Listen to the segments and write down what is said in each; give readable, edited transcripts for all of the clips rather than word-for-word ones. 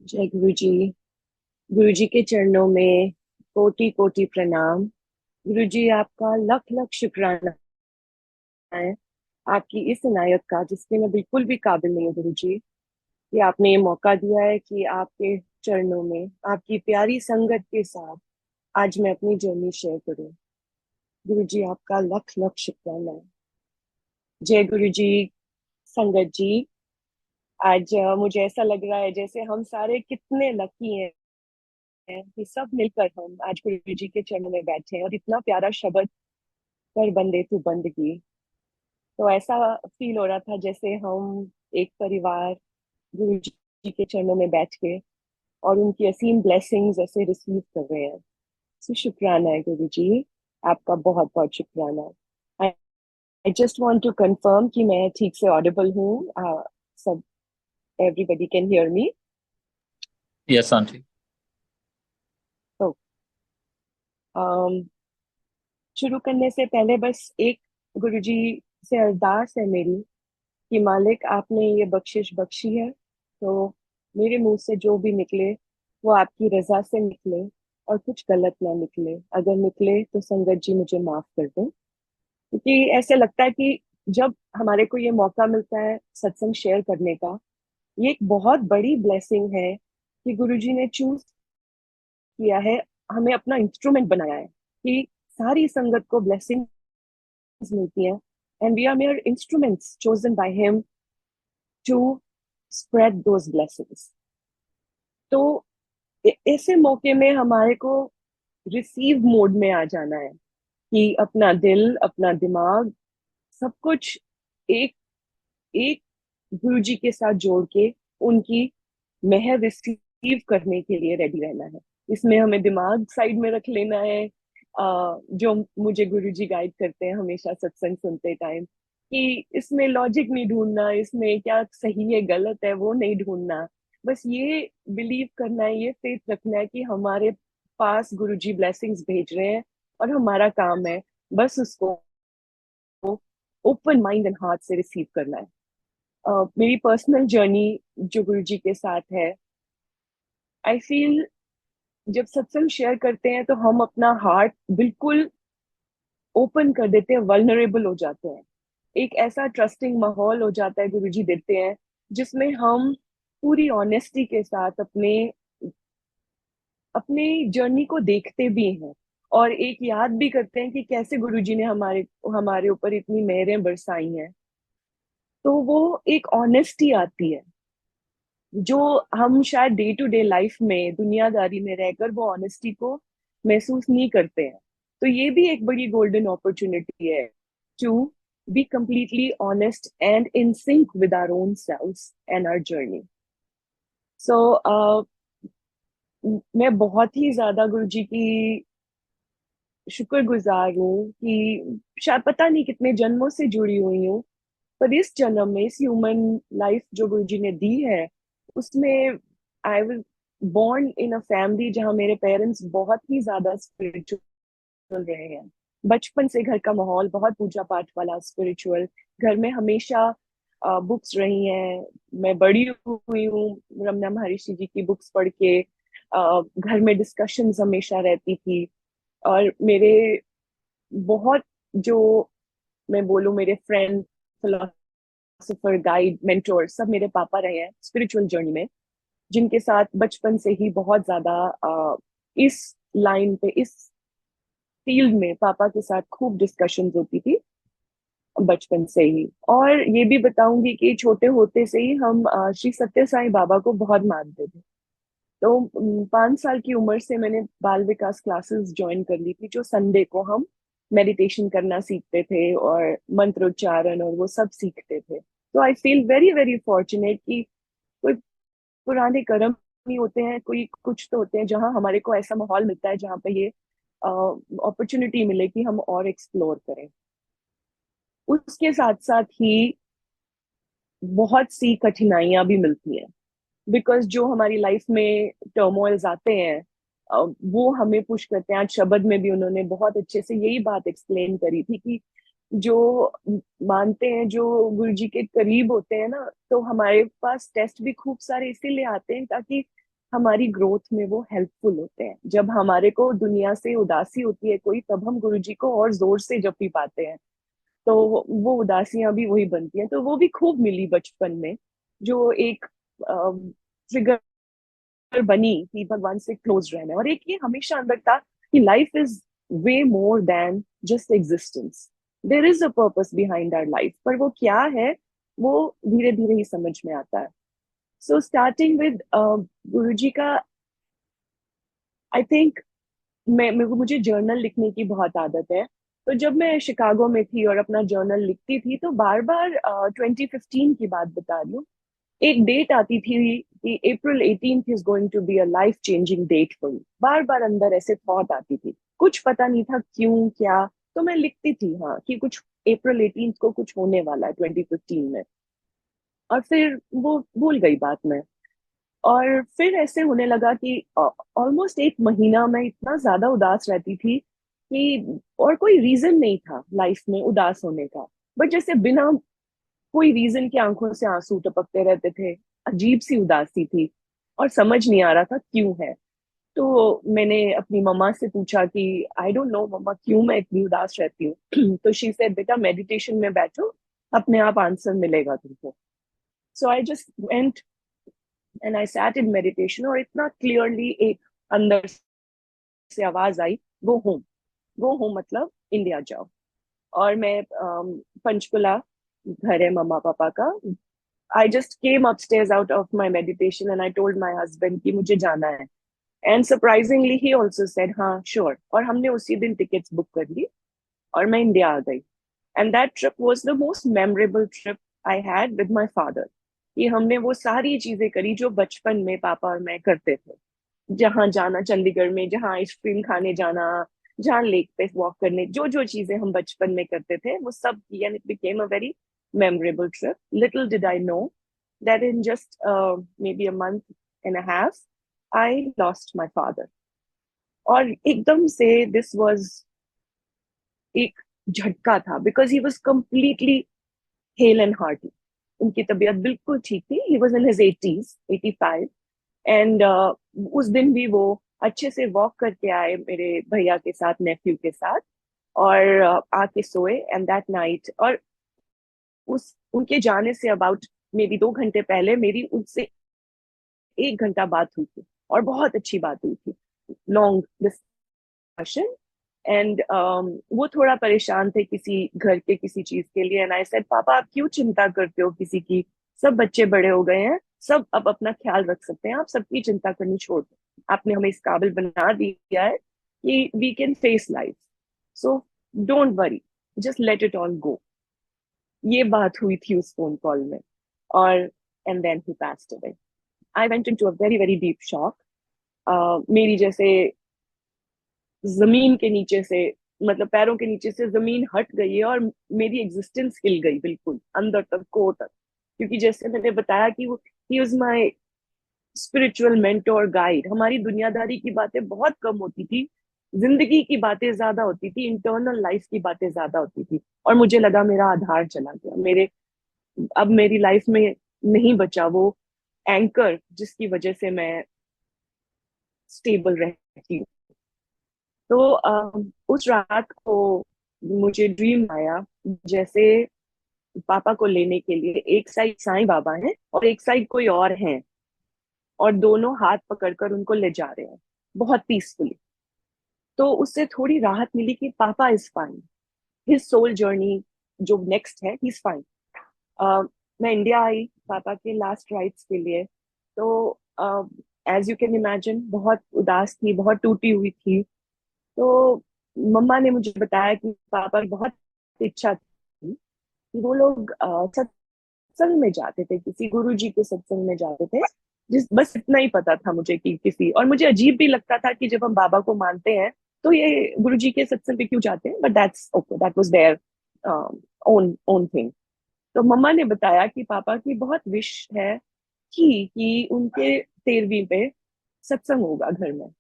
जय गुरु जी। गुरु जी के चरणों में कोटि कोटि प्रणाम। गुरु जी आपका लख लख शुक्राना है आपकी इस इनायत का, जिसके मैं बिल्कुल भी काबिल नहीं हूँ गुरु जी, कि आपने ये मौका दिया है कि आपके चरणों में आपकी प्यारी संगत के साथ आज मैं अपनी जर्नी शेयर करूँ। गुरु जी आपका लख लख शुक्राना है। जय गुरु जी। संगत जी, आज मुझे ऐसा लग रहा है जैसे हम सारे कितने लकी हैं कि सब मिलकर हम आज गुरु जी के चरणों में बैठे हैं और इतना प्यारा शब्द कर बंदे तू बंदगी। तो ऐसा फील हो रहा था जैसे हम एक परिवार गुरु जी के चरणों में बैठ के और उनकी असीम ब्लेसिंग्स ऐसे रिसीव कर रहे हैं। तो शुक्राना है गुरु जी, आपका बहुत बहुत शुक्राना। I just want to confirm कि मैं ठीक से ऑडिबल हूँ। सब everybody can hear me? Yes aunty. तो शुरू करने से पहले बस एक गुरु जी से अरदास है मेरी कि मालिक आपने ये बख्शिश बख्शी है, तो मेरे मुंह से जो भी निकले वो आपकी रजा से निकले और कुछ गलत ना निकले। अगर निकले तो संगत जी मुझे माफ कर दें, क्योंकि ऐसे लगता है कि जब हमारे को ये मौका मिलता है सत्संग शेयर करने का, ये एक बहुत बड़ी ब्लेसिंग है कि गुरु जी ने चूज किया है, हमें अपना इंस्ट्रूमेंट बनाया है कि सारी संगत को ब्लेसिंग मिलती है, and we are mere instruments chosen by him to spread those blessings. तो ऐसे मौके में हमारे को रिसीव मोड में आ जाना है कि अपना दिल अपना दिमाग सब कुछ एक एक गुरु जी के साथ जोड़ के उनकी मेहर रिसीव करने के लिए रेडी रहना है। इसमें हमें दिमाग साइड में रख लेना है, जो मुझे गुरु जी गाइड करते हैं हमेशा सत्संग सुनते टाइम, कि इसमें लॉजिक नहीं ढूंढना, इसमें क्या सही है गलत है वो नहीं ढूंढना। बस ये बिलीव करना है, ये फेथ रखना है कि हमारे पास गुरु जी ब्लेसिंग्स भेज रहे हैं और हमारा काम है बस उसको ओपन माइंड एंड हार्ट से रिसीव करना है। मेरी पर्सनल जर्नी जो गुरु जी के साथ है, आई फील जब सत्संग शेयर करते हैं तो हम अपना हार्ट बिल्कुल ओपन कर देते हैं, वल्नरेबल हो जाते हैं। एक ऐसा ट्रस्टिंग माहौल हो जाता है गुरु जी देते हैं, जिसमें हम पूरी ऑनेस्टी के साथ अपने अपने जर्नी को देखते भी हैं और एक याद भी करते हैं कि कैसे गुरु जी ने हमारे हमारे ऊपर इतनी मेहरें बरसाई हैं। तो वो एक ऑनेस्टी आती है जो हम शायद डे टू डे लाइफ में दुनियादारी में रहकर वो ऑनेस्टी को महसूस नहीं करते हैं। तो ये भी एक बड़ी गोल्डन अपॉर्चुनिटी है to be completely honest and in sync with our own selves and our journey. So मैं बहुत ही ज्यादा गुरु जी की शुक्रगुजार हूँ कि शायद पता नहीं कितने जन्मों से जुड़ी हुई हूँ, पर इस जन्म में इस ह्यूमन लाइफ जो गुरु जी ने दी है उसमें I was born in a family जहाँ मेरे पेरेंट्स बहुत ही ज्यादा स्पिरिचुअल रहे हैं। बचपन से घर का माहौल बहुत पूजा पाठ वाला स्पिरिचुअल, घर में हमेशा बुक्स रही हैं। मैं बड़ी हुई हूँ रमना महर्षि जी की बुक्स पढ़ के, घर में डिस्कशंस हमेशा रहती थी। और मेरे बहुत जो मैं बोलूँ मेरे फ्रेंड, फिलोसोफर, गाइड, मेंटोर सब मेरे पापा रहे हैं स्पिरिचुअल जर्नी में, जिनके साथ बचपन से ही बहुत ज्यादा इस लाइन पे इस फील्ड में पापा के साथ खूब डिस्कशंस होती थी बचपन से ही। और ये भी बताऊंगी कि छोटे होते से ही हम श्री सत्य साईं बाबा को बहुत मानते थे। तो 5 साल की उम्र से मैंने बाल विकास क्लासेस ज्वाइन कर ली थी, जो संडे को हम मेडिटेशन करना सीखते थे और मंत्रोच्चारण और वो सब सीखते थे। तो I feel very very fortunate कि कोई पुराने कर्म नहीं होते हैं, कोई कुछ तो होते हैं जहाँ हमारे को ऐसा माहौल मिलता है जहाँ पे ये अपॉर्चुनिटी मिले कि हम और एक्सप्लोर करें। उसके साथ साथ ही बहुत सी कठिनाइयां भी मिलती हैं, बिकॉज जो हमारी लाइफ में टर्मोइल्स आते हैं वो हमें पुश करते हैं। आज शब्द में भी उन्होंने बहुत अच्छे से यही बात एक्सप्लेन करी थी कि जो मानते हैं, जो गुरु जी के करीब होते हैं ना, तो हमारे पास टेस्ट भी खूब सारे इसीलिए आते हैं ताकि हमारी ग्रोथ में वो हेल्पफुल होते हैं। जब हमारे को दुनिया से उदासी होती है कोई, तब हम गुरुजी को और जोर से जपी पाते हैं। तो वो उदासियां भी वही बनती हैं। तो वो भी खूब मिली बचपन में, जो एक ट्रिगर बनी कि भगवान से क्लोज रहना है। और एक ये हमेशा अंदर था कि life is way more than just existence. There is a purpose behind our life, पर वो क्या है वो धीरे धीरे ही समझ में आता है। सो स्टार्टिंग विद गुरुजी का, आई थिंक मुझे जर्नल लिखने की बहुत आदत है। तो जब मैं शिकागो में थी और अपना जर्नल लिखती थी, तो बार बार 2015 की बात बता रही हूँ, एक डेट आती थी कि April 18th is going to be a life changing date for you. बार बार अंदर ऐसे थॉट आती थी, कुछ पता नहीं था क्यों क्या। तो मैं लिखती थी हाँ कि कुछ April 18th को कुछ होने वाला है 2015 में। और फिर वो भूल गई बात में। और फिर ऐसे होने लगा कि ऑलमोस्ट एक महीना मैं इतना ज्यादा उदास रहती थी कि, और कोई रीजन नहीं था लाइफ में उदास होने का, बट जैसे बिना कोई रीजन के आंखों से आंसू टपकते रहते थे। अजीब सी उदासी थी और समझ नहीं आ रहा था क्यों है। तो मैंने अपनी मम्मा से पूछा कि आई डोंट नो मम्मा, क्यों मैं इतनी उदास रहती हूँ। तो शी सेड बेटा मेडिटेशन में बैठो, अपने आप आंसर मिलेगा तुमको। So I just went and I sat in meditation, और इतना क्लियरली एक अंदर से आवाज आई, गो होम। गो होम मतलब इंडिया जाओ। और मैं पंचकुला घर है मम्मा पापा का। I just came upstairs out of my meditation and I told my husband कि मुझे जाना है। And surprisingly he also said हाँ श्योर, और हमने उसी दिन टिकट्स बुक कर ली और मैं इंडिया आ गई। And that trip was the most memorable trip I had with my father. कि हमने वो सारी चीजें करी जो बचपन में पापा और मैं करते थे। जहाँ जाना चंडीगढ़ में, जहाँ आइसक्रीम खाने जाना, जहाँ लेक पे वॉक करने, जो जो चीजें हम बचपन में करते थे वो सब की, and it became a very memorable trip. Little did I know that in just maybe a month and a half, I lost my father. और एकदम से दिस was एक झटका था, because he was completely hello and hearty. उनकी तबीयत बिल्कुल ठीक थी। He was in his 80s, 85। And उस दिन भी वो अच्छे से वॉक करके आए मेरे भैया के साथ, नेफ्यू के साथ, और आके सोए। एंड दैट नाइट, और उस उनके जाने से अबाउट मे बी 2 घंटे पहले मेरी उनसे 1 घंटा बात हुई थी, और बहुत अच्छी बात हुई थी, लॉन्ग डिस्कशन। एंड वो थोड़ा परेशान थे किसी घर के किसी चीज के लिए। एंड आई सेड पापा आप क्यों चिंता करते हो किसी की, सब बच्चे बड़े हो गए हैं, सब अब अपना ख्याल रख सकते हैं, आप सबकी चिंता करनी छोड़ दो। आपने हमें इस काबिल बना दिया है कि we can face life, so don't worry, just let it all go. ये बात हुई थी उस फोन कॉल में। और and then he passed away. I went into a very very deep shock. मेरी जैसे जमीन के नीचे से, मतलब पैरों के नीचे से जमीन हट गई है, और मेरी एग्जिस्टेंस हिल गई बिल्कुल अंदर तक, कोर तक। क्योंकि जैसे मैंने बताया कि वो he was my spiritual mentor guide. हमारी दुनियादारी की बातें बहुत कम होती थी, जिंदगी की बातें ज्यादा होती थी, इंटरनल लाइफ की बातें ज्यादा होती थी। और मुझे लगा मेरा आधार चला गया, मेरे अब मेरी लाइफ में नहीं बचा वो एंकर जिसकी वजह से मैं स्टेबल रहती हूँ। तो उस रात को मुझे ड्रीम आया, जैसे पापा को लेने के लिए एक साइड साईं बाबा हैं और एक साइड कोई और हैं, और दोनों हाथ पकड़कर उनको ले जा रहे हैं बहुत पीसफुली। तो उससे थोड़ी राहत मिली कि पापा is fine, his soul journey जो नेक्स्ट है, ही इज फाइन। मैं इंडिया आई पापा के लास्ट राइट्स के लिए। तो एज यू कैन इमेजिन बहुत उदास थी, बहुत टूटी हुई थी। तो मम्मा ने मुझे बताया कि पापा की बहुत इच्छा थी कि वो लोग सत्संग में जाते थे, किसी गुरु जी के सत्संग में जाते थे। जिस बस इतना ही पता था मुझे कि किसी, और मुझे अजीब भी लगता था कि जब हम बाबा को मानते हैं तो ये गुरु जी के सत्संग पे क्यों जाते हैं, but that's okay, that was their own own thing. तो मम्मा ने बताया कि पापा की बहुत विश है कि उनके 13वीं पे सत्संग होगा घर में।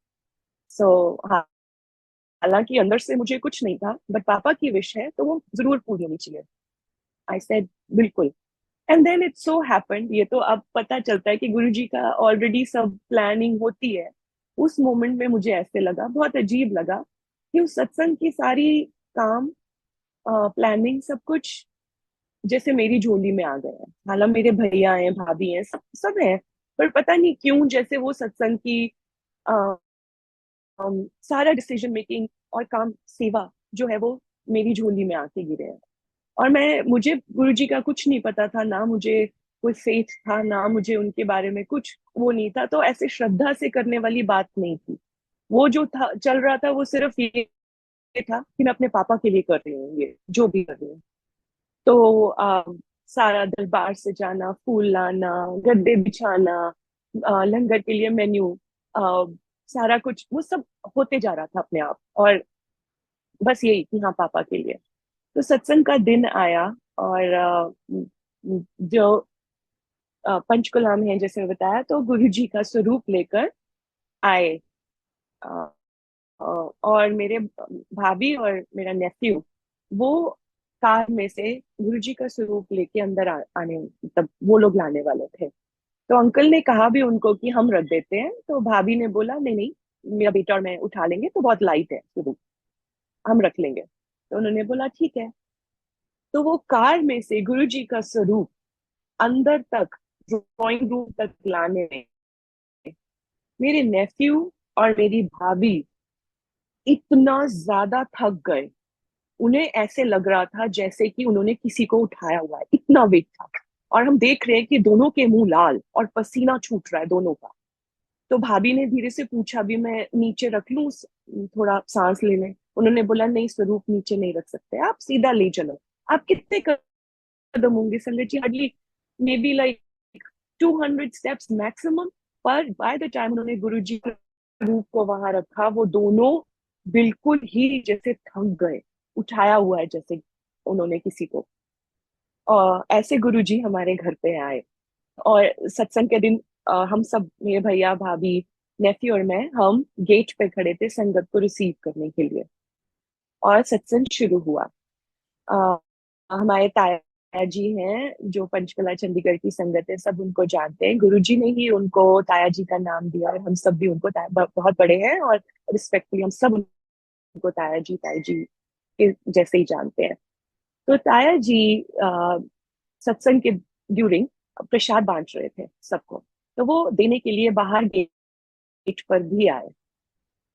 सो हालांकि अंदर से मुझे कुछ नहीं था, बट पापा की विश है तो वो जरूर पूरी होनी चाहिए। आई सेड बिल्कुल। And then it so happened, ये तो अब पता चलता है कि गुरुजी का ऑलरेडी सब प्लानिंग होती है। उस मोमेंट में मुझे ऐसे लगा, बहुत अजीब लगा कि उस सत्संग की सारी काम, प्लानिंग, सब कुछ जैसे मेरी झोली में आ गया है। हालांकि मेरे भैया हैं, भाभी हैं, सब सब हैं, पर पता नहीं क्यों जैसे वो सत्संग की सारा डिसीजन मेकिंग और काम, सेवा जो है वो मेरी झोली में आके गिरे हैं। और मुझे गुरुजी का कुछ नहीं पता था, ना मुझे कोई फेथ था, ना मुझे उनके बारे में कुछ वो नहीं था, तो ऐसे श्रद्धा से करने वाली बात नहीं थी। वो जो था चल रहा था वो सिर्फ ये था कि मैं अपने पापा के लिए कर रही हूँ, ये जो भी कर रही हूँ। तो सारा दरबार से जाना, फूल लाना, गद्दे बिछाना, लंगर के लिए मेन्यू, सारा कुछ वो सब होते जा रहा था अपने आप। और बस यही कि हाँ, पापा के लिए। तो सत्संग का दिन आया, और जो पंचकुला में है, जैसे बताया, तो गुरु जी का स्वरूप लेकर आए। अ, और मेरे भाभी और मेरा नेफ्यू, वो कार में से गुरु जी का स्वरूप लेके अंदर आने, मतलब वो लोग लाने वाले थे। तो अंकल ने कहा भी उनको कि हम रख देते हैं, तो भाभी ने बोला नहीं नहीं, मेरा बेटा और मैं उठा लेंगे, तो बहुत लाइट है स्वरूप, हम रख लेंगे। तो उन्होंने बोला ठीक है। तो वो कार में से गुरु जी का स्वरूप अंदर तक, ड्राइंग रूम तक लाने में मेरे नेफ्यू और मेरी भाभी इतना ज्यादा थक गए। उन्हें ऐसे लग रहा था जैसे कि उन्होंने किसी को उठाया हुआ है, इतना वेट था। और हम देख रहे हैं कि दोनों के मुंह लाल और पसीना छूट रहा है दोनों का। तो भाभी ने धीरे से पूछा भी, मैं नीचे रख लूं, थोड़ा सांस ले लें? उन्होंने बोला नहीं, स्वरूप नीचे नहीं रख सकते, आप सीधा ले चलो। आप कितने कदम होंगे संगत जी? हार्डली, मे बी लाइक 200 स्टेप्स मैक्सिमम। पर बाय द टाइम उन्होंने गुरु जी के रूप को वहां रखा, वो दोनों बिल्कुल ही जैसे थक गए, उठाया हुआ है जैसे उन्होंने किसी को। और ऐसे गुरु जी हमारे घर पे आए। और सत्संग के दिन हम सब, मेरे भैया भाभी, नेफ्यू और मैं, हम गेट पे खड़े थे संगत को रिसीव करने के लिए। और सत्संग शुरू हुआ। अ, हमारे ताया जी हैं, जो पंचकला चंडीगढ़ की संगत है, सब उनको जानते हैं। गुरुजी ने ही उनको ताया जी का नाम दिया, और हम सब भी उनको बहुत बड़े हैं, और रिस्पेक्टफुली हम सब उनको ताया जी के जैसे ही जानते हैं। तो ताया जी सत्संग के ड्यूरिंग प्रसाद बांट रहे थे सबको। तो वो देने के लिए बाहर गेट पर भी आए,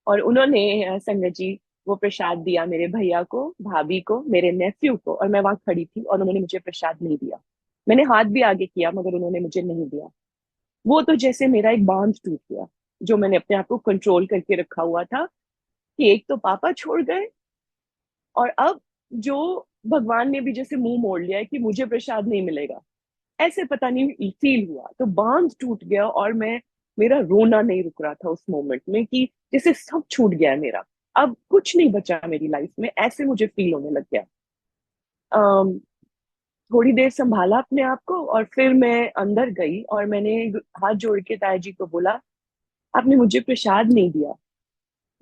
और उन्होंने संगत जी वो प्रसाद दिया मेरे भैया को, भाभी को, मेरे नेफ्यू को। और मैं वहां खड़ी थी और उन्होंने मुझे प्रसाद नहीं दिया। मैंने हाथ भी आगे किया मगर उन्होंने मुझे नहीं दिया। वो तो जैसे मेरा एक बांध टूट गया, जो मैंने अपने आप को कंट्रोल करके रखा हुआ था, कि एक तो पापा छोड़ गए, और अब जो भगवान ने भी जैसे मुंह मोड़ लिया है कि मुझे प्रसाद नहीं मिलेगा, ऐसे पता नहीं फील हुआ। तो बांध टूट गया, और मेरा रोना नहीं रुक रहा था उस मोमेंट में, कि जैसे सब छूट गया है मेरा, अब कुछ नहीं बचा मेरी लाइफ में, ऐसे मुझे फील होने लग गया। अम, थोड़ी देर संभाला अपने आप को, और फिर मैं अंदर गई और मैंने हाथ जोड़ के ताया जी को बोला, आपने मुझे प्रसाद नहीं दिया।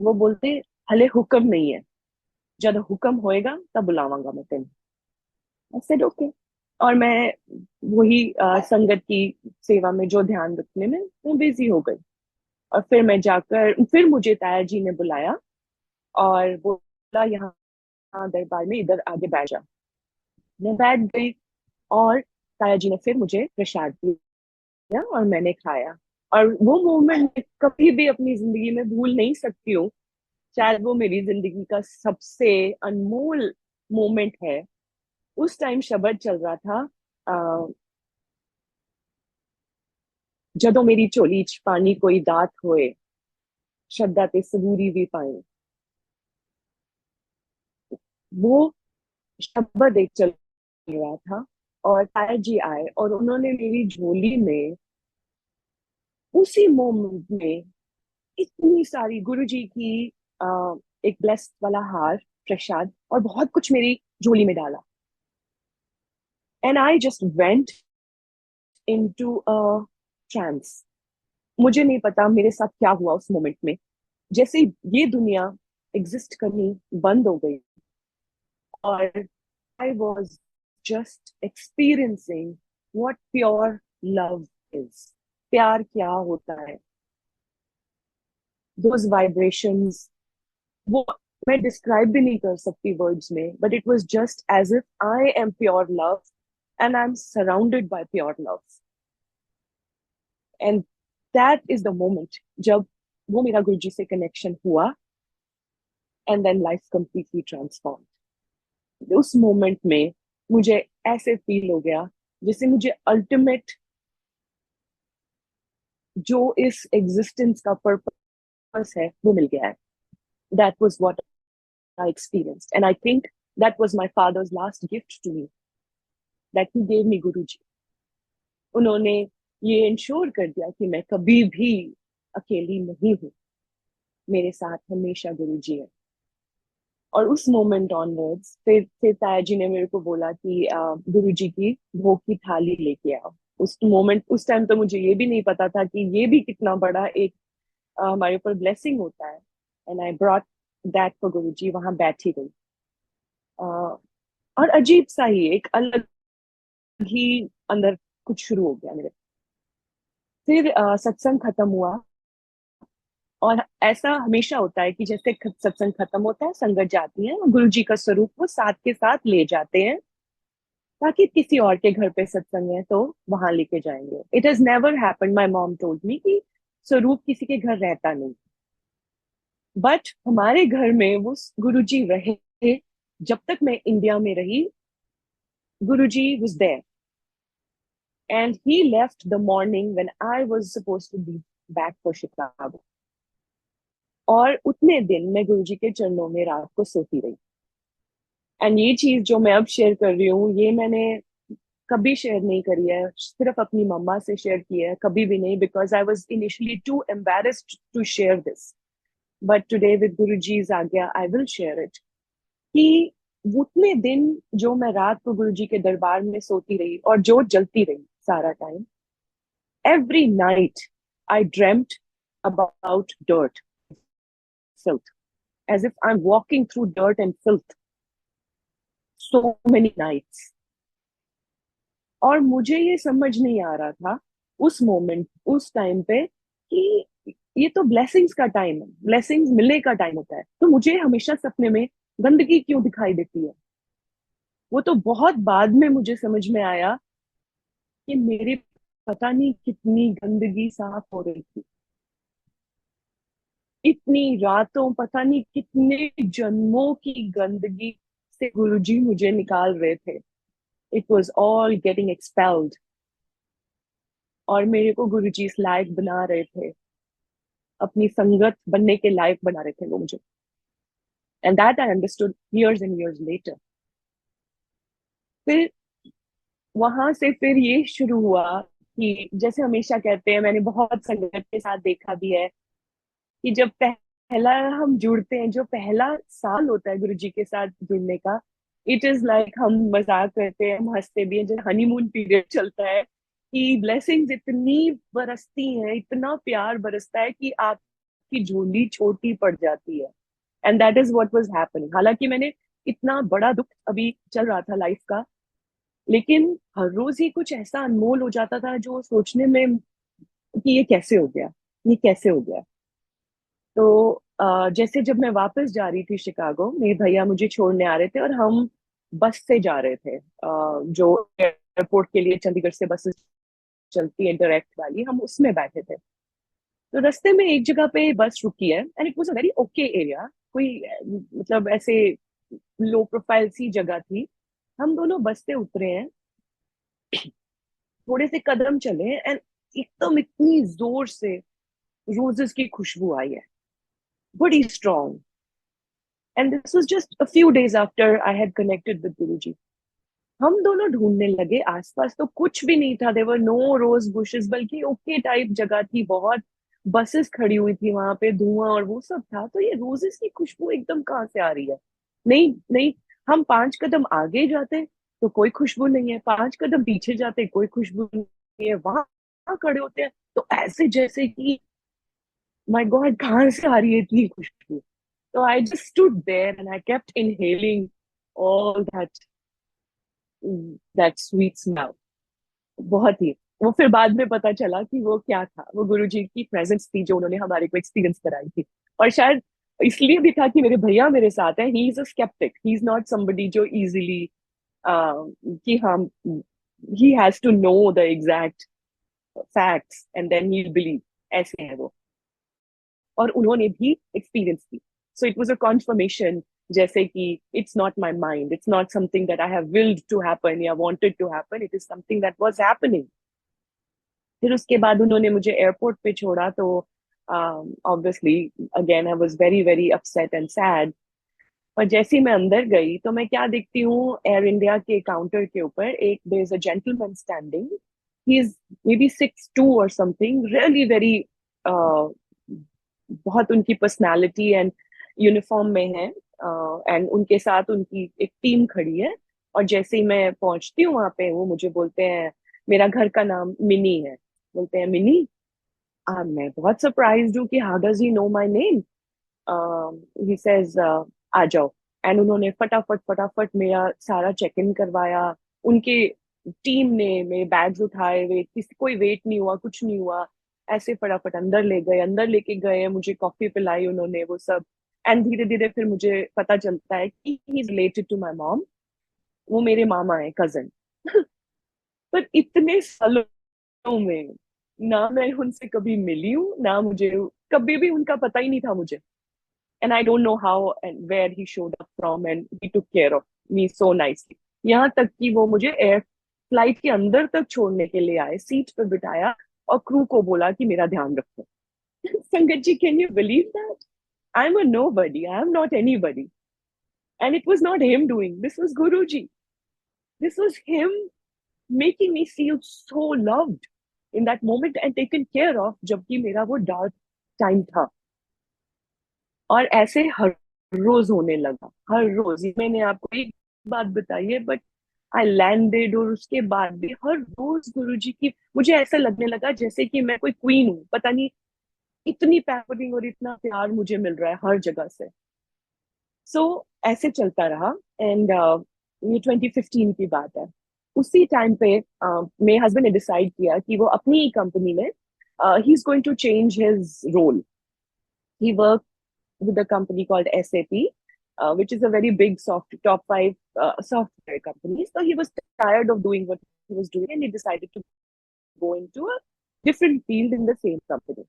वो बोलते, हले हुक्म नहीं है, जब हुक्म होएगा तब बुलावांगा मैं तेन। ऐसे ओके। और मैं वही संगत की सेवा में, जो ध्यान रखने में, मैं बिजी हो गई। और फिर मैं जाकर, फिर मुझे ताया जी ने बुलाया और बोला, यहाँ दरबार में इधर आगे बैठ जा। मैं बैठ गई, और ताया जी ने फिर मुझे प्रसाद दिया और मैंने खाया। और वो मोमेंट मैं कभी भी अपनी जिंदगी में भूल नहीं सकती हूँ। शायद वो मेरी जिंदगी का सबसे अनमोल मोमेंट है। उस टाइम शब्द चल रहा था, अ, जदों मेरी झोली च पानी कोई दात होए, श्रद्धा ते सबूरी भी पाए। वो शब्द एक चल रहा था, और ताया जी आए और उन्होंने मेरी झोली में उसी मोमेंट में इतनी सारी गुरु जी की एक ब्लेस्ड वाला हार, प्रसाद और बहुत कुछ मेरी झोली में डाला। And I just went into a trance. मुझे नहीं पता मेरे साथ क्या हुआ उस मोमेंट में, जैसे ये दुनिया एग्जिस्ट करनी बंद हो गई, और I was just experiencing what pure love is. प्यार क्या होता है, those vibrations, वो मैं डिस्क्राइब भी नहीं कर सकती वर्ड्स में, but it was just as if I am pure love and I am surrounded by pure love. And that is the moment जब वो मेरा गुरुजी से कनेक्शन हुआ, and then life completely transform. उस मोमेंट में मुझे ऐसे फील हो गया जैसे मुझे अल्टीमेट जो इस एग्जिस्टेंस का पर्पस है वो मिल गया है. That was what I experienced, and I think that was my father's last gift to me, that he gave me Guruji. उन्होंने ये इंश्योर कर दिया कि मैं कभी भी अकेली नहीं हूँ, मेरे साथ हमेशा गुरुजी है. और उस मोमेंट ऑनवर्ड्स फिर ताया जी ने मेरे को बोला कि गुरुजी की भोग की थाली लेके आओ. उस मोमेंट, उस टाइम तो मुझे ये भी नहीं पता था कि ये भी कितना बड़ा एक हमारे ऊपर ब्लेसिंग होता है. And I brought that for Guruji. वहां बैठी गई, और अजीब सा ही एक अलग ही अंदर कुछ शुरू हो गया मेरे. फिर सत्संग खत्म हुआ, और ऐसा हमेशा होता है कि जैसे सत्संग खत्म होता है, संगत जाती है, गुरु जी का स्वरूप वो साथ के साथ ले जाते हैं, ताकि किसी और के घर पे सत्संग है तो वहां लेके जाएंगे. It has never happened, my mom told me, कि स्वरूप किसी के घर रहता नहीं. बट हमारे घर में वो गुरु जी रहे. जब तक मैं इंडिया में रही, Guru ji was there, and he left the morning when I was supposed to be back for Chicago. और उतने दिन मैं गुरुजी के चरणों में रात को सोती रही. एंड ये चीज जो मैं अब शेयर कर रही हूँ, ये मैंने कभी शेयर नहीं करी है, सिर्फ अपनी मम्मा से शेयर की है, कभी भी नहीं, because I was initially too embarrassed to share this. But today with Guruji's आज्ञा आई विल शेयर इट. कि उतने दिन जो मैं रात को गुरुजी के दरबार में सोती रही और जो जलती रही सारा time, every night I dreamt about dirt, filth, as if I'm walking through dirt and filth so many nights. और मुझे ये समझ नहीं आ रहा था उस मोमेंट, उस टाइम पे, कि ये तो ब्लेसिंग्स का टाइम है, ब्लेसिंग्स मिलने का टाइम होता है, तो मुझे हमेशा सपने में गंदगी क्यों दिखाई देती है. वो तो बहुत बाद में मुझे समझ में आया कि मेरे पता नहीं कितनी गंदगी साफ हो रही थी, इतनी रातों, पता नहीं कितने जन्मों की गंदगी से गुरुजी मुझे निकाल रहे थे. It was all getting expelled, और मेरे को गुरुजी इस लायक बना रहे थे, अपनी संगत बनने के लायक बना रहे थे वो मुझे. And that I understood years and years later. फिर वहां से फिर ये शुरू हुआ कि जैसे हमेशा कहते हैं, मैंने बहुत संगत के साथ देखा भी है, कि जब पहला हम जुड़ते हैं, जो पहला साल होता है गुरुजी के साथ जुड़ने का, इट इज लाइक हम मजाक करते हैं, हम हंसते भी हैं, जो हनीमून पीरियड चलता है, कि ब्लेसिंग्स इतनी बरसती हैं, इतना प्यार बरसता है कि आपकी झोली छोटी पड़ जाती है. And that is what was happening. हालांकि मैंने इतना बड़ा दुख अभी चल रहा था लाइफ का, लेकिन हर रोज ही कुछ ऐसा अनमोल हो जाता था जो सोचने में कि ये कैसे हो गया, ये कैसे हो गया. तो जैसे जब मैं वापस जा रही थी शिकागो, मेरे भैया मुझे छोड़ने आ रहे थे, और हम बस से जा रहे थे, जो एयरपोर्ट के लिए चंडीगढ़ से बसेस चलती है डायरेक्ट वाली, हम उसमें बैठे थे. तो रास्ते में एक जगह पे बस रुकी है, and it was a very okay area, कोई मतलब ऐसे लो प्रोफाइल सी जगह थी. हम दोनों बस से उतरे हैं, थोड़े से कदम चले, एंड एकदम इतनी जोर से रोजेस की खुशबू आई है, बड़ी strong. And this was just a few days after I had connected with Guruji. हम दोनों ढूंढने लगे, आसपास तो कुछ भी नहीं था, there were no rose bushes, बल्कि ओके टाइप जगह थी, बहुत बसेस खड़ी हुई थी वहां पे, धुआं और वो सब था, तो ये रोजेस की खुशबू एकदम कहाँ से आ रही है. नहीं नहीं, हम 5 कदम आगे जाते तो कोई खुशबू नहीं है, 5 कदम पीछे जाते कोई खुशबू नहीं है, वहां खड़े होते हैं तो ऐसे जैसे कि माय गॉड कहाँ से आ रही है इतनी खुशबू. So I just stood there and I kept inhaling all that sweet smell. बहुत ही। वो फिर बाद में पता चला कि वो क्या था, वो गुरुजी की प्रेजेंस थी जो उन्होंने हमारे को एक्सपीरियंस कराई थी। और शायद इसलिए भी था कि मेरे भैया मेरे साथ है, he is a sceptic, he is not somebody जो इजीली कि हम, he has to know the exact facts and then he believe, ऐसे है वो। और उन्होंने भी एक्सपीरियंस की। So it was a confirmation, जैसे कि it's not my mind, it's not something that I have willed to happen या wanted to happen, it is something that was happening. फिर उसके बाद उन्होंने मुझे एयरपोर्ट पे छोड़ा, तो obviously again I was very very upset and sad. और जैसे ही मैं अंदर गई तो मैं क्या देखती हूँ, एयर इंडिया के काउंटर के ऊपर एक, there is a gentleman standing, he is maybe 6'2" और समथिंग, रियली वेरी, बहुत उनकी पर्सनालिटी एंड यूनिफॉर्म में है, एंड उनके साथ उनकी एक टीम खड़ी है। और जैसे ही मैं पहुंचती हूँ वहां पे, वो मुझे बोलते हैं, मेरा घर का नाम मिनी है, बोलते हैं मिनी। मैं बहुत सरप्राइज्ड हूँ कि how does he know my name. He says आ जाओ। एंड उन्होंने फटाफट फटाफट मेरा सारा चेक इन करवाया। उनके टीम ने मेरे बैग्स उठाए, वे किसी कोई वेट नहीं हुआ, कुछ नहीं हुआ। ऐसे फटाफट अंदर ले गए, अंदर लेके गए, मुझे कॉफी पिलाई उन्होंने, वो सब। एंड धीरे धीरे फिर मुझे पता चलता है कि he is related to my mom, वो मेरे मामा है, कजन। पर इतने सालों में ना मैं उनसे कभी मिली हूँ, ना मुझे कभी भी उनका पता ही नहीं था मुझे। And I don't know how and where he showed up from, and he took care of me so nicely. यहाँ तक कि वो मुझे एयर फ्लाइट के अंदर तक छोड़ने के लिए आए, सीट पे बिठाया, और क्रू को बोला कि मेरा ध्यान रखो। Sangat ji, can you believe that? I am a nobody, I am not anybody, and it was not him doing, this was Guru ji, this was him making me feel so loved in that moment and taken care of, जबकि मेरा वो dark time था। और ऐसे हर रोज होने लगा, हर रोज। ये मैंने आपको एक बात बताई है, बट आई लैंडेड, और उसके बाद भी हर रोज गुरुजी की, मुझे ऐसा लगने लगा जैसे कि मैं कोई क्वीन हूँ, पता नहीं, इतनी पैम्परिंग और इतना प्यार मुझे मिल रहा है हर जगह से। सो ऐसे चलता रहा। एंड ये 2015 की बात है। उसी टाइम पे मेरे हस्बैंड ने डिसाइड किया कि वो अपनी कंपनी में, he is going to change his role. He work with a company called SAP, which is a very big top five software company. So he was tired of doing what he was doing, and he decided to go into a different field in the same company.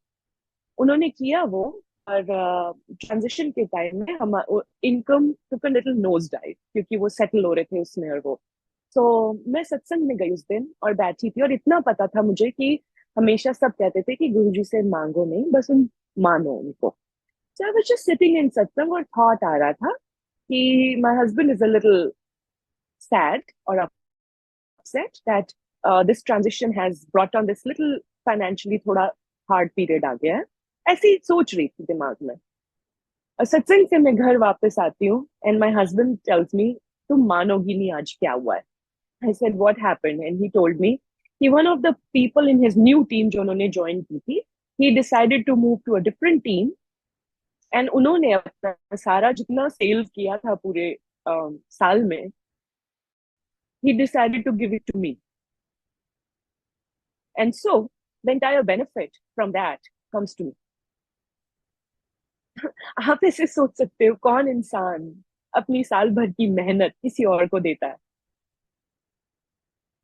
उन्होंने किया वो। और transition के time में हम income took a little nose dive, क्योंकि वो settle हो रहे थे उसमें, और वो। तो मैं सत्संग में गई उस दिन और बैठी थी, और इतना पता था मुझे कि हमेशा सब कहते थे कि गुरुजी से मांगो नहीं, बस उन मानो उनको। So I was just sitting in satsang, और thought आ रहा था कि my husband is a little sad or upset that this transition has brought on this little financially थोड़ा hard period आ गया है। ऐसी ही सोच रही थी दिमाग में। और सत्संग से मैं घर वापस आती हूँ, and my husband tells me, तुम मानोगी नहीं आज क्या हुआ है। I said what happened, and he told me कि one of the people in his new team जो उन्होंने ज्वाइन की थी, he decided to move to a different team, and उन्होंने अपना सारा जितना सेल किया था पूरे साल में, he decided to give it to me, and so the entire benefit from that comes to me. आप ऐसे सोच सकते हो, कौन इंसान अपनी साल भर की मेहनत किसी और को देता है?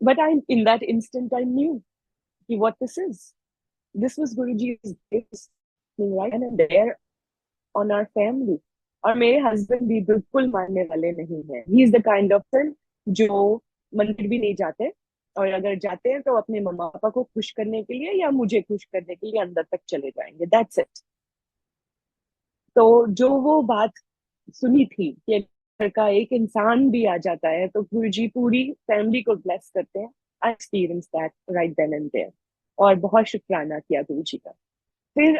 But I, in that instant I knew कि what this is, this was Guruji's grace, right and there on our family. और मेरे हस्बैंड भी बिल्कुल मानने वाले नहीं है, he is the kind of person जो मंदिर भी नहीं जाते, और अगर जाते हैं तो अपने मम्मा पापा को खुश करने के लिए या मुझे खुश करने के लिए अंदर तक चले जाएंगे, दैट्स इट। तो जो वो बात सुनी थी कि घर का एक इंसान भी आ जाता है तो गुरु जी पूरी फैमिली को ब्लेस करते हैं, I experience that right then and there. और बहुत शुक्राना किया गुरु जी का। फिर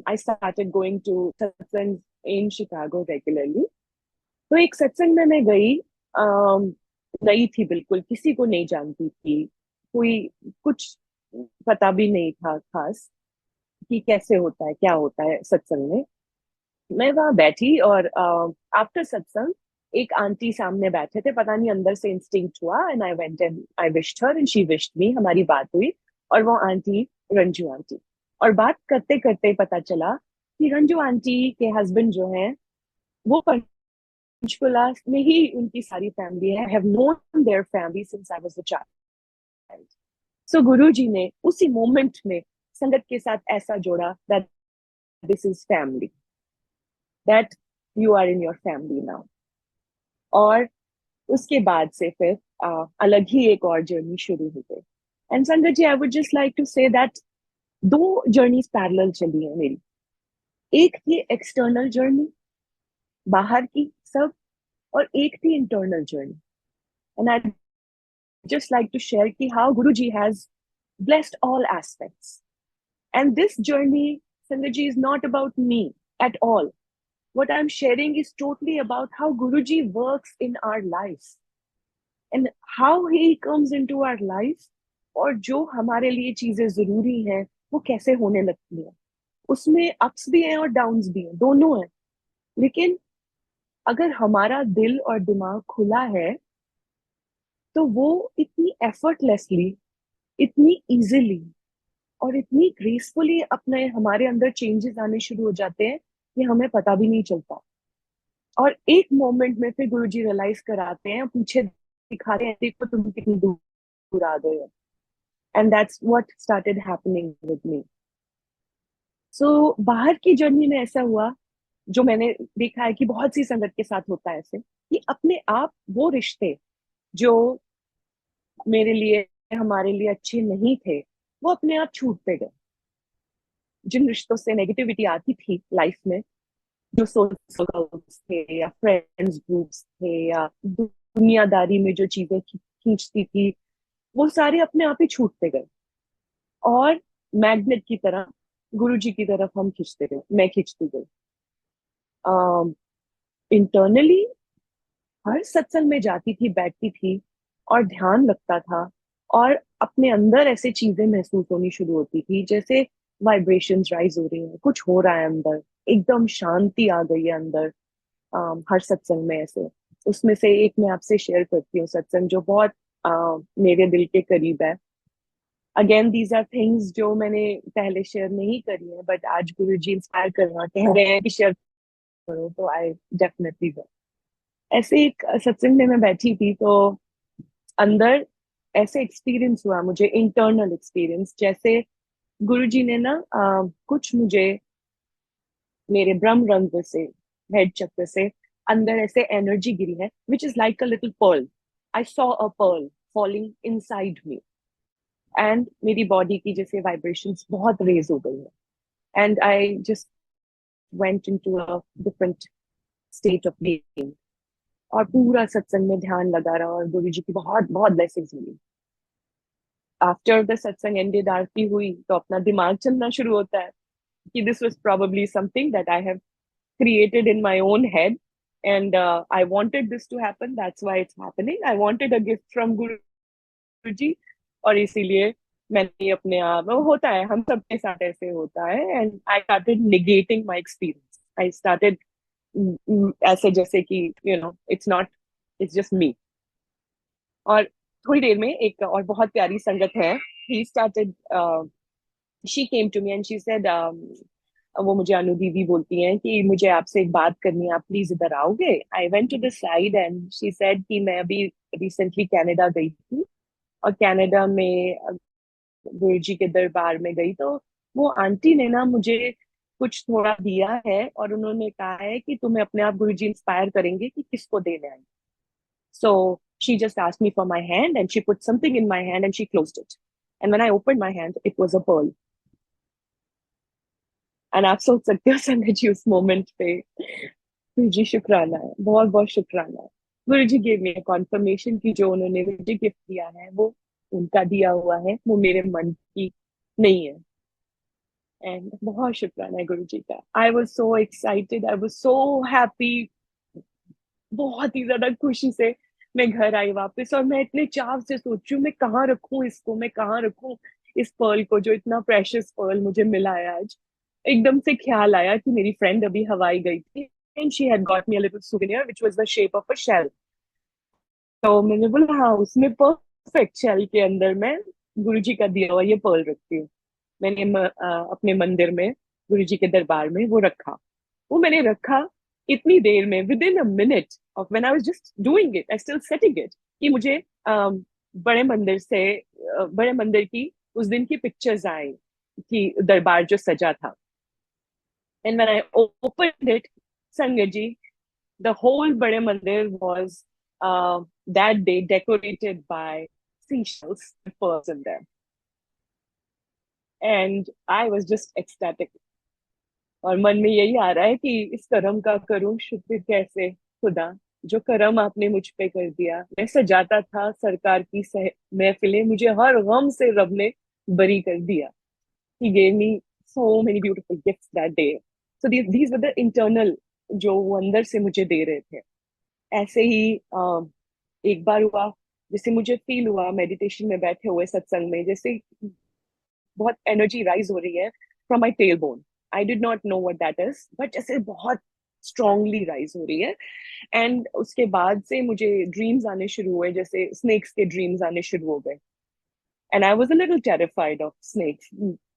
आई स्टार्टेड गोइंग टू सत्संग इन शिकागो रेगुलरली। तो एक सत्संग में मैं गई, नई थी बिल्कुल, किसी को नहीं जानती थी, कोई कुछ पता भी नहीं था खास कि कैसे होता है क्या होता है सत्संग में। मैं वहां बैठी, और आफ्टर सत्संग एक आंटी सामने बैठे थे, पता नहीं अंदर से इंस्टिंक्ट हुआ, and I went and I wished her and she wished मी, हमारी बात हुई। और वो आंटी रंजू आंटी। और बात करते करते पता चला कि रंजू आंटी के हस्बैंड जो हैं वो पंचकुला में ही उनकी सारी फैमिली है। I have known their family since I was a child. So Guru ji ने उसी मोमेंट में संगत के साथ ऐसा जोड़ा that this is family, that you are in your family now. और उसके बाद से फिर अलग ही एक और जर्नी शुरू हो गई। And Sangat ji, I would just like to say that दो जर्नीज पैरेलल चली है मेरी। एक थी एक्सटर्नल जर्नी, बाहर की सब, और एक थी internal journey. And I just like to share ki how Guruji has blessed all aspects. And this journey, Sangaji, is not about me at all. What I'm sharing is totally about how Guruji works in our lives and how he comes into our life, और जो हमारे लिए चीजें जरूरी हैं वो कैसे होने लगती हैं। उसमें अप्स भी हैं और डाउन्स भी हैं, दोनों हैं। लेकिन अगर हमारा दिल और दिमाग खुला है तो वो इतनी एफर्टलेसली, इतनी इजीली और इतनी ग्रेसफुली अपने हमारे अंदर चेंजेस आने शुरू हो जाते हैं कि हमें पता भी नहीं चलता। और एक मोमेंट में फिर गुरुजी रियलाइज कराते हैं, पीछे दिखाते हैं, देखो तुम कितनी दूर आ गए हो। And that's what started happening with me. So बाहर की जर्नी में ऐसा हुआ, जो मैंने देखा है कि बहुत सी संगत के साथ होता है ऐसे, कि अपने आप वो रिश्ते जो मेरे लिए, हमारे लिए अच्छे नहीं थे, वो अपने आप छूटते गए। जिन रिश्तों से नेगेटिविटी आती थी लाइफ में, जो सोशल सर्कल्स थे या फ्रेंड्स ग्रुप्स थे या दुनियादारी में जो चीजें खींचती थी, वो सारे अपने आप ही छूटते गए। और मैग्नेट की तरह गुरुजी की तरफ हम खींचते गए, मैं खींचती गई। इंटरनली हर सत्संग में जाती थी, बैठती थी और ध्यान लगता था, और अपने अंदर ऐसे चीजें महसूस होनी शुरू होती थी जैसे वाइब्रेशंस राइज हो रही हैं, कुछ हो रहा है अंदर, एकदम शांति आ गई है अंदर। हर सत्संग में ऐसे। उसमें से एक मैं आपसे शेयर करती हूँ सत्संग, जो बहुत मेरे दिल के करीब है। अगेन दीज आर थिंग्स जो मैंने पहले शेयर नहीं करी है, बट आज गुरु जी इंस्पायर करना कह रहे हैं कि शेयर करो, तो आई डेफिनेटली। ऐसे एक सत्संग में मैं बैठी थी, तो अंदर ऐसे एक्सपीरियंस हुआ मुझे, इंटरनल एक्सपीरियंस, जैसे गुरुजी ने ना कुछ मुझे मेरे ब्रह्म रंध्र से, हेड चक्र से अंदर ऐसे एनर्जी गिरी है, which is like a little pearl. I saw a pearl falling inside me, and मेरी बॉडी की जैसे वाइब्रेशंस बहुत रेज हो गई है, and I just went into a different state of being. और पूरा सत्संग में ध्यान लगा रहा और गुरु जी की बहुत बहुत ब्लेसिंग्स मिली। आफ्टर द सत्संग एंडेड, आरती हुई, तो अपना दिमाग चलना शुरू होता है कि this was probably something that I have created in my own head, and I wanted this to happen, that's why it's happening, I wanted a gift from Guruji। और इसीलिए मैंने अपने आप, वो होता है हम सबके साथ ऐसे होता है, and I started negating my experience. I started ऐसे जैसे कि इट्स नॉट, इट्स जस्ट मी। और थोड़ी देर में एक और बहुत प्यारी संगत है, he started, she came to me and she said, वो मुझे अनु दीदी बोलती हैं कि मुझे आपसे एक बात करनी है, आप प्लीज इधर आओगे। I went to the side and she said कि मैं अभी रिसेंटली कनाडा गई थी, और कनाडा में गुरु जी के दरबार में गई, तो वो आंटी ने ना मुझे कुछ थोड़ा दिया है, और उन्होंने कहा है कि तुम्हें अपने आप गुरु जी इंस्पायर करेंगे कि किसको देना है। सो she just asked me for my hand and she put something in my hand and she closed it. And when I opened my hand, it was a pearl. And आप सोच सकते हो संगत जी उस मोमेंट पे, गुरु जी शुक्राना है, बहुत बहुत शुक्राना है। गुरु जी गेव मी कॉन्फर्मेशन की जो उन्होंने मुझे गिफ्ट दिया है वो उनका दिया हुआ है, वो मेरे मन की नहीं है। एंड बहुत शुक्राना है गुरु जी का। I was so excited, I was so happy, बहुत ही ज्यादा खुशी से मैं घर आई वापस, और मैं इतने चाव से सोच रही हूँ मैं कहाँ रखूं इसको, मैं कहाँ रखूं इस पर्ल को, जो इतना प्रेशियस पर्ल मुझे मिला है आज। एकदम से ख्याल आया कि मेरी फ्रेंड अभी हवाई गई थी, and she had got me a little souvenir which was the shape of a shell. तो मैंने बोला हाँ, उसमें परफेक्ट शेल के अंदर मैं गुरुजी का दिया हुआ ये पर्ल रखती हूँ। मैंने अपने मंदिर में, गुरुजी के दरबार में वो रखा। वो मैंने रखा इतनी देर में, with in a minute of when I was just doing it, I still setting it, कि मुझे बड़े मंदिर से बड़े मंदिर की उस दिन की पिक्चर्स आई कि दरबार जो सजा था। And when I opened it, संगत जी, the whole Bade Mandir was that day decorated by seashells and pearls in them. And I was just ecstatic. और मन में यही आ रहा है कि इस करम का करूं शुक्र कैसे खुदा, जो करम आपने मुझ पे कर दिया। मैं सजाता था सरकार की महफिलें, मुझे हर गम से रब ने बरी कर दिया। He gave me so many beautiful gifts that day. So these were the internal, जो वो अंदर से मुझे दे रहे थे। ऐसे ही एक बार हुआ, जैसे मुझे फील हुआ मेडिटेशन में बैठे हुए सत्संग में, जैसे बहुत एनर्जी राइज हो रही है from my tail bone. I did not know what that is, but जैसे बहुत स्ट्रांगली राइज हो रही है। एंड उसके बाद से मुझे ड्रीम्स आने शुरू हुए, जैसे स्नेक्स के ड्रीम्स आने शुरू हो गए। And I was a little terrified of snakes,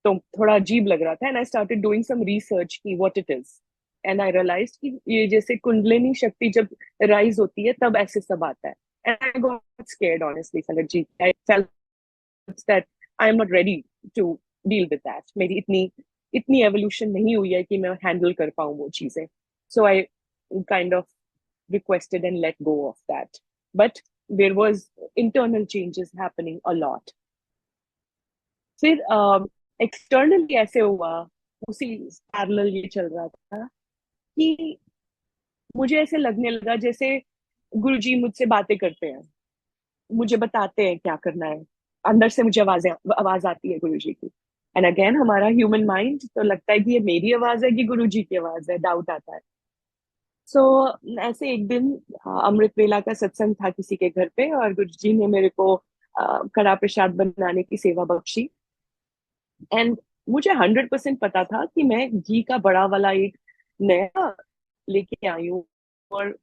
तो थोड़ा अजीब लग रहा था। And I started doing some research की what it is. And I realize कि ये जैसे कुंडलिनी शक्ति जब राइज होती है तब ऐसे सब आता है। And I got scared honestly Sangat ji. I felt that I am not ready to deal with that. मेरी इतनी इतनी एवोल्यूशन नहीं हुई है कि मैं हैंडल कर पाऊँ वो चीजें। So I kind of requested and let go of that. But there was internal changes happening a lot. फिर एक्सटर्नली ऐसे हुआ, उसी पैरेलल ये चल रहा था कि मुझे ऐसे लगने लगा जैसे गुरुजी मुझसे बातें करते हैं, मुझे बताते हैं क्या करना है। अंदर से मुझे आवाज आती है गुरुजी की। एंड अगेन हमारा ह्यूमन माइंड तो लगता है कि ये मेरी आवाज है कि गुरुजी की आवाज है, डाउट आता है। सो ऐसे एक दिन अमृत वेला का सत्संग था किसी के घर पे, और गुरुजी ने मेरे को कड़ा प्रसाद बनाने की सेवा बख्शी। एंड मुझे 100% पता था कि मैं घी का बड़ा वाला एक नया लेके आई हूँ और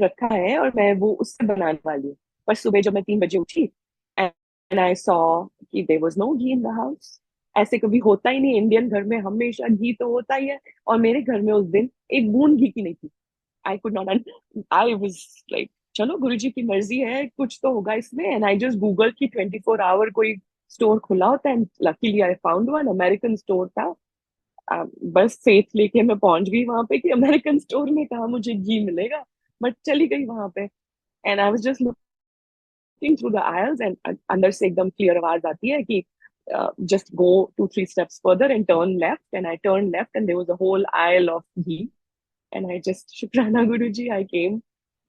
रखा है, और मैं वो उससे बनाने वाली हूँ। पर सुबह जब मैं 3 बजे उठी, एंड आई सॉ कि there was no ghee in the house. ऐसे कभी होता ही नहीं, इंडियन घर में हमेशा घी तो होता ही है, और मेरे घर में उस दिन एक बूंद घी की नहीं थी। I could not, I was like चलो गुरुजी की मर्जी है, कुछ तो होगा इसमें। एंड आई जस्ट गूगल की 24 आवर कोई स्टोर खुला होता है। Luckily I found one, American store था। बस फेथ लेके मैं पहुंच गई वहां पे कि अमेरिकन स्टोर में कहा मुझे घी मिलेगा। बट चली गई वहां पे, and I was just looking through the aisles, and अंदर से एकदम क्लियर आवाज आती है कि just go 2-3 steps further and turn left. And I turned left and there was a whole aisle of ghee. And I just, शुक्राना गुरुजी, I came.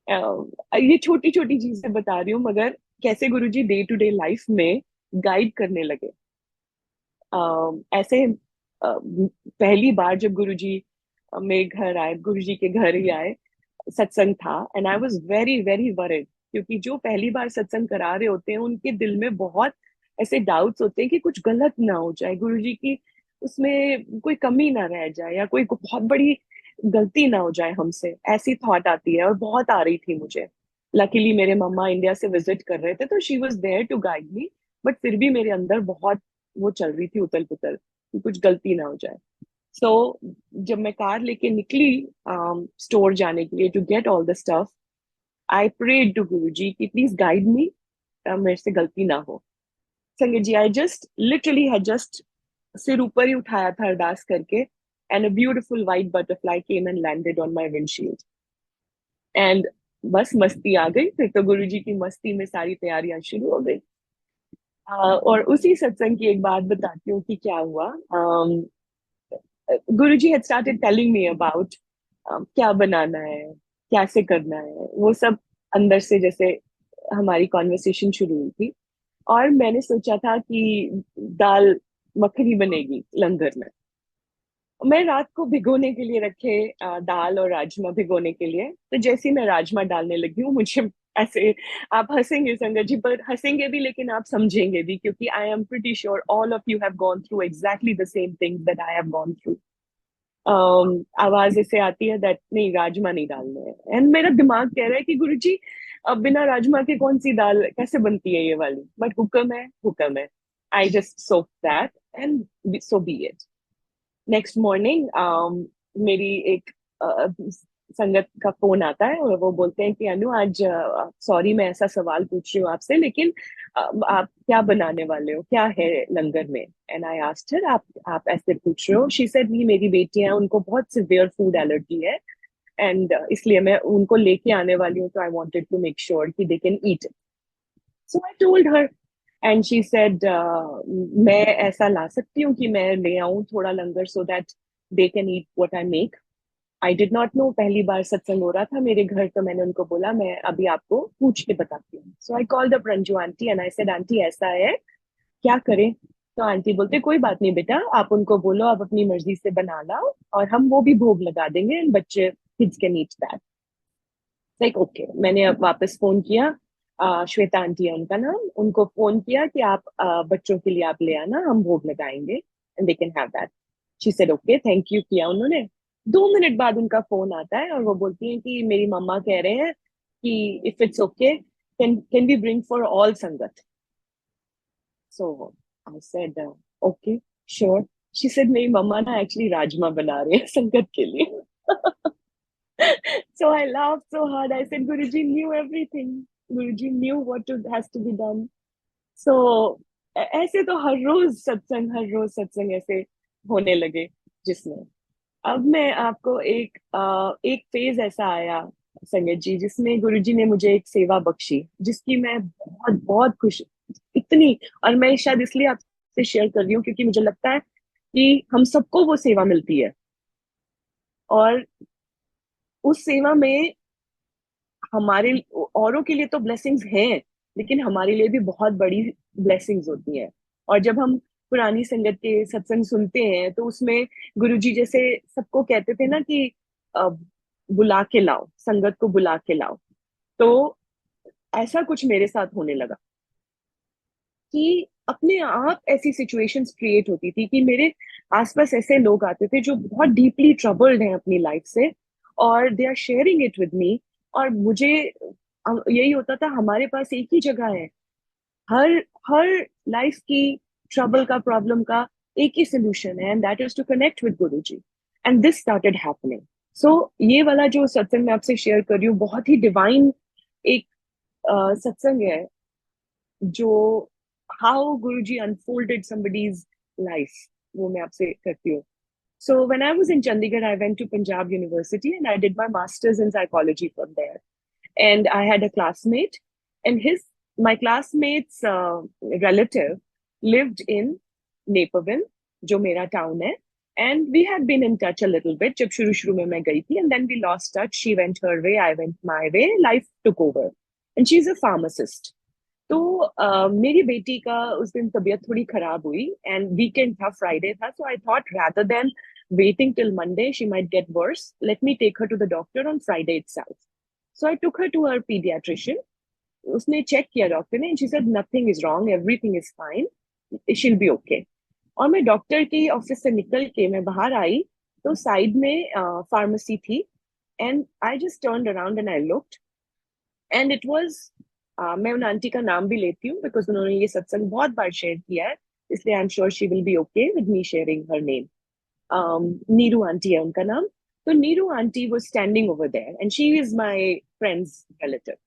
ये छोटी छोटी चीजें बता रही हूँ, मगर कैसे गुरुजी डे टू डे लाइफ में गाइड करने लगे। ऐसे पहली बार जब गुरुजी मेरे घर आए, गुरुजी के घर ही आए, सत्संग था। And I was very very worried, क्योंकि जो पहली बार सत्संग करा रहे होते हैं उनके दिल में बहुत ऐसे डाउट्स होते हैं कि कुछ गलत ना हो जाए, गुरुजी की उसमें कोई कमी ना रह जाए, या कोई बहुत बड़ी गलती ना हो जाए हमसे, ऐसी थॉट आती है। और बहुत आ रही थी मुझे। लकीली मेरे मम्मा इंडिया से विजिट कर रहे थे, तो she was there to guide me. But फिर भी मेरे अंदर बहुत वो चल रही थी उथल पुथल कि कुछ गलती ना हो जाए। सो जब मैं कार लेके निकली स्टोर जाने के लिए to get all the stuff, I prayed to Guru ji कि प्लीज गाइड मी, मेरे से गलती ना हो। Sangat ji, I just literally had just सिर ऊपर ही उठाया था अरदास करके, and a beautiful white butterfly came and landed on my windshield. And बस मस्ती आ गई। फिर तो गुरु जी की मस्ती में सारी तैयारियां शुरू हो गई। और उसी सत्संग की एक बात बताती हूँ कि क्या हुआ। Guruji had started telling me about क्या बनाना है, कैसे करना है, वो सब अंदर से जैसे हमारी कॉन्वर्सेशन शुरू हुई थी। और मैंने सोचा था कि दाल मखनी बनेगी लंगर में। मैं रात को भिगोने के लिए रखे दाल और राजमा भिगोने के लिए। तो जैसे ही मैं राजमा डालने लगी हूँ, मुझे ऐसे, आप हंसेंगे संगत जी, पर हंसेंगे भी लेकिन आप समझेंगे भी, क्योंकि I am pretty sure all of you have gone through exactly the same things that I have gone through. आवाज ऐसे आती है दैट नहीं, राजमा नहीं डालने हैं, एंड मेरा दिमाग कह रहा है कि गुरुजी अब बिना राजमा के कौन सी दाल कैसे बनती है ये वाली, बट हुक्म है, हुक्म है। I just soak that and so B it. Next morning मेरी एक संगत का फोन आता है और वो बोलते हैं कि अनु आज, सॉरी मैं ऐसा सवाल पूछ रही हूँ आपसे, लेकिन आप क्या बनाने वाले हो, क्या है लंगर में? एंड आई आस्क्ड हर, आप ऐसे पूछ रहे हो? शी सेड नहीं, मेरी बेटी है, उनको बहुत सिवियर फूड एलर्जी है, एंड इसलिए मैं उनको लेके आने वाली हूँ, तो I wanted to make sure कि they can eat. So I told her and she said, मैं ऐसा ला सकती हूँ कि मैं ले आऊं थोड़ा langar so that they can eat what I make. I did not know, पहली बार सत्संग हो रहा था मेरे घर, तो मैंने उनको बोला मैं अभी आपको पूछ के बताती हूँ। So I called up Ranju aunty and I said, aunty ऐसा है, क्या करें? तो आंटी बोलते कोई बात नहीं बेटा, आप उनको बोलो आप अपनी मर्जी से बना लाओ और हम वो भी भोग लगा देंगे एंड बच्चे kids can eat that. Like okay, मैंने अब वापस फोन किया, श्वेता आंटी है उनका नाम, उनको फोन किया कि आप बच्चों के लिए आप ले आना, हम भोग लगाएंगे and they can have that. She said okay, thank you किया उन्होंने। 2 मिनट बाद उनका फोन आता है और वो बोलती है कि मेरी मम्मा कह रहे हैं कि if it's okay can we bring for all sangat. So I said okay, sure. She said मेरी मम्मा ना एक्चुअली राजमा बना रहे हैं संगत के लिए। So I laughed so hard. I said, Guruji knew everything. Guruji knew has to be done. So ऐसे तो हर रोज सत्संग ऐसे होने लगे, जिसमें अब मैं आपको एक फेज ऐसा आया संगत जी, जिसमें गुरुजी ने मुझे एक सेवा बख्शी, जिसकी मैं बहुत बहुत खुश, इतनी, और मैं शायद इसलिए आपसे शेयर कर रही हूँ क्योंकि मुझे लगता है कि हम सबको वो सेवा मिलती है, और उस सेवा में हमारे, औरों के लिए तो ब्लेसिंग्स हैं, लेकिन हमारे लिए भी बहुत बड़ी ब्लेसिंग्स होती हैं। और जब हम पुरानी संगत के सत्संग सुनते हैं तो उसमें गुरुजी जैसे सबको कहते थे ना कि अ, बुला के लाओ, संगत को बुला के लाओ। तो ऐसा कुछ मेरे साथ होने लगा कि अपने आप ऐसी सिचुएशंस क्रिएट होती थी कि मेरे आसपास ऐसे लोग आते थे जो बहुत डीपली ट्रबल्ड हैं अपनी लाइफ से, और they are sharing it with me. और मुझे यही होता था, हमारे पास एक ही जगह है, हर हर लाइफ की ट्रबल का, प्रॉब्लम का एक ही सोल्यूशन है, and that is to connect with Guru ji. And this started happening. So ये वाला जो सत्संग मैं आपसे शेयर कर रही हूँ, बहुत ही डिवाइन एक सत्संग है, जो how Guruji unfolded somebody's life, वो मैं आपसे करती हूँ। So when I was in Chandigarh, I went to Punjab University and I did my master's in psychology from there. And I had a classmate, and his my classmate's relative lived in Naperville, जो मेरा town है. And we had been in touch a little bit जब शुरू में मैं गई थी, and then we lost touch. She went her way, I went my way. Life took over, and she's a pharmacist. तो मेरी बेटी का उस दिन तबीयत थोड़ी खराब हुई, एंड वीकेंड था, फ्राइडे था, so I thought rather than waiting till Monday, she might get worse. Let me take her to the doctor on Friday itself. So I took her to her pediatrician. उसने check किया doctor ने, and she said nothing is wrong, everything is fine, she'll be okay. और मैं doctor की office से निकल के मैं बाहर आई, तो साइड में फार्मेसी थी, and I just turned around and I looked, and it was, मैं उन आंटी का नाम भी लेती हूँ बिकॉज उन्होंने ये सत्संग बहुत बार शेयर किया है, इसलिए I am sure she will be okay with me sharing her name. Neeru aunty है उनका नाम। तो Neeru aunty was standing over there and she is my friend's relative,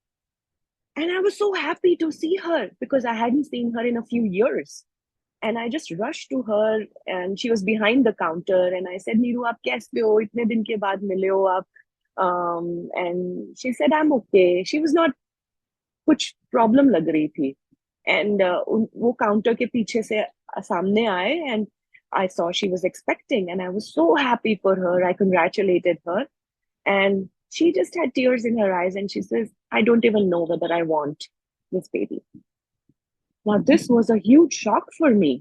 and I was so happy to see her because I hadn't seen her in a few years. And I just rushed to her and she was behind the counter and I said, Neeru, aap kaise ho? Itne din ke baad mile ho aap? And she said, I'm okay. She was not, कुछ problem लग रही थी, and वो counter के पीछे से सामने आए, and I saw she was expecting, and I was so happy for her. I congratulated her, and she just had tears in her eyes, and she says, I don't even know whether I want this baby. Now, this was a huge shock for me.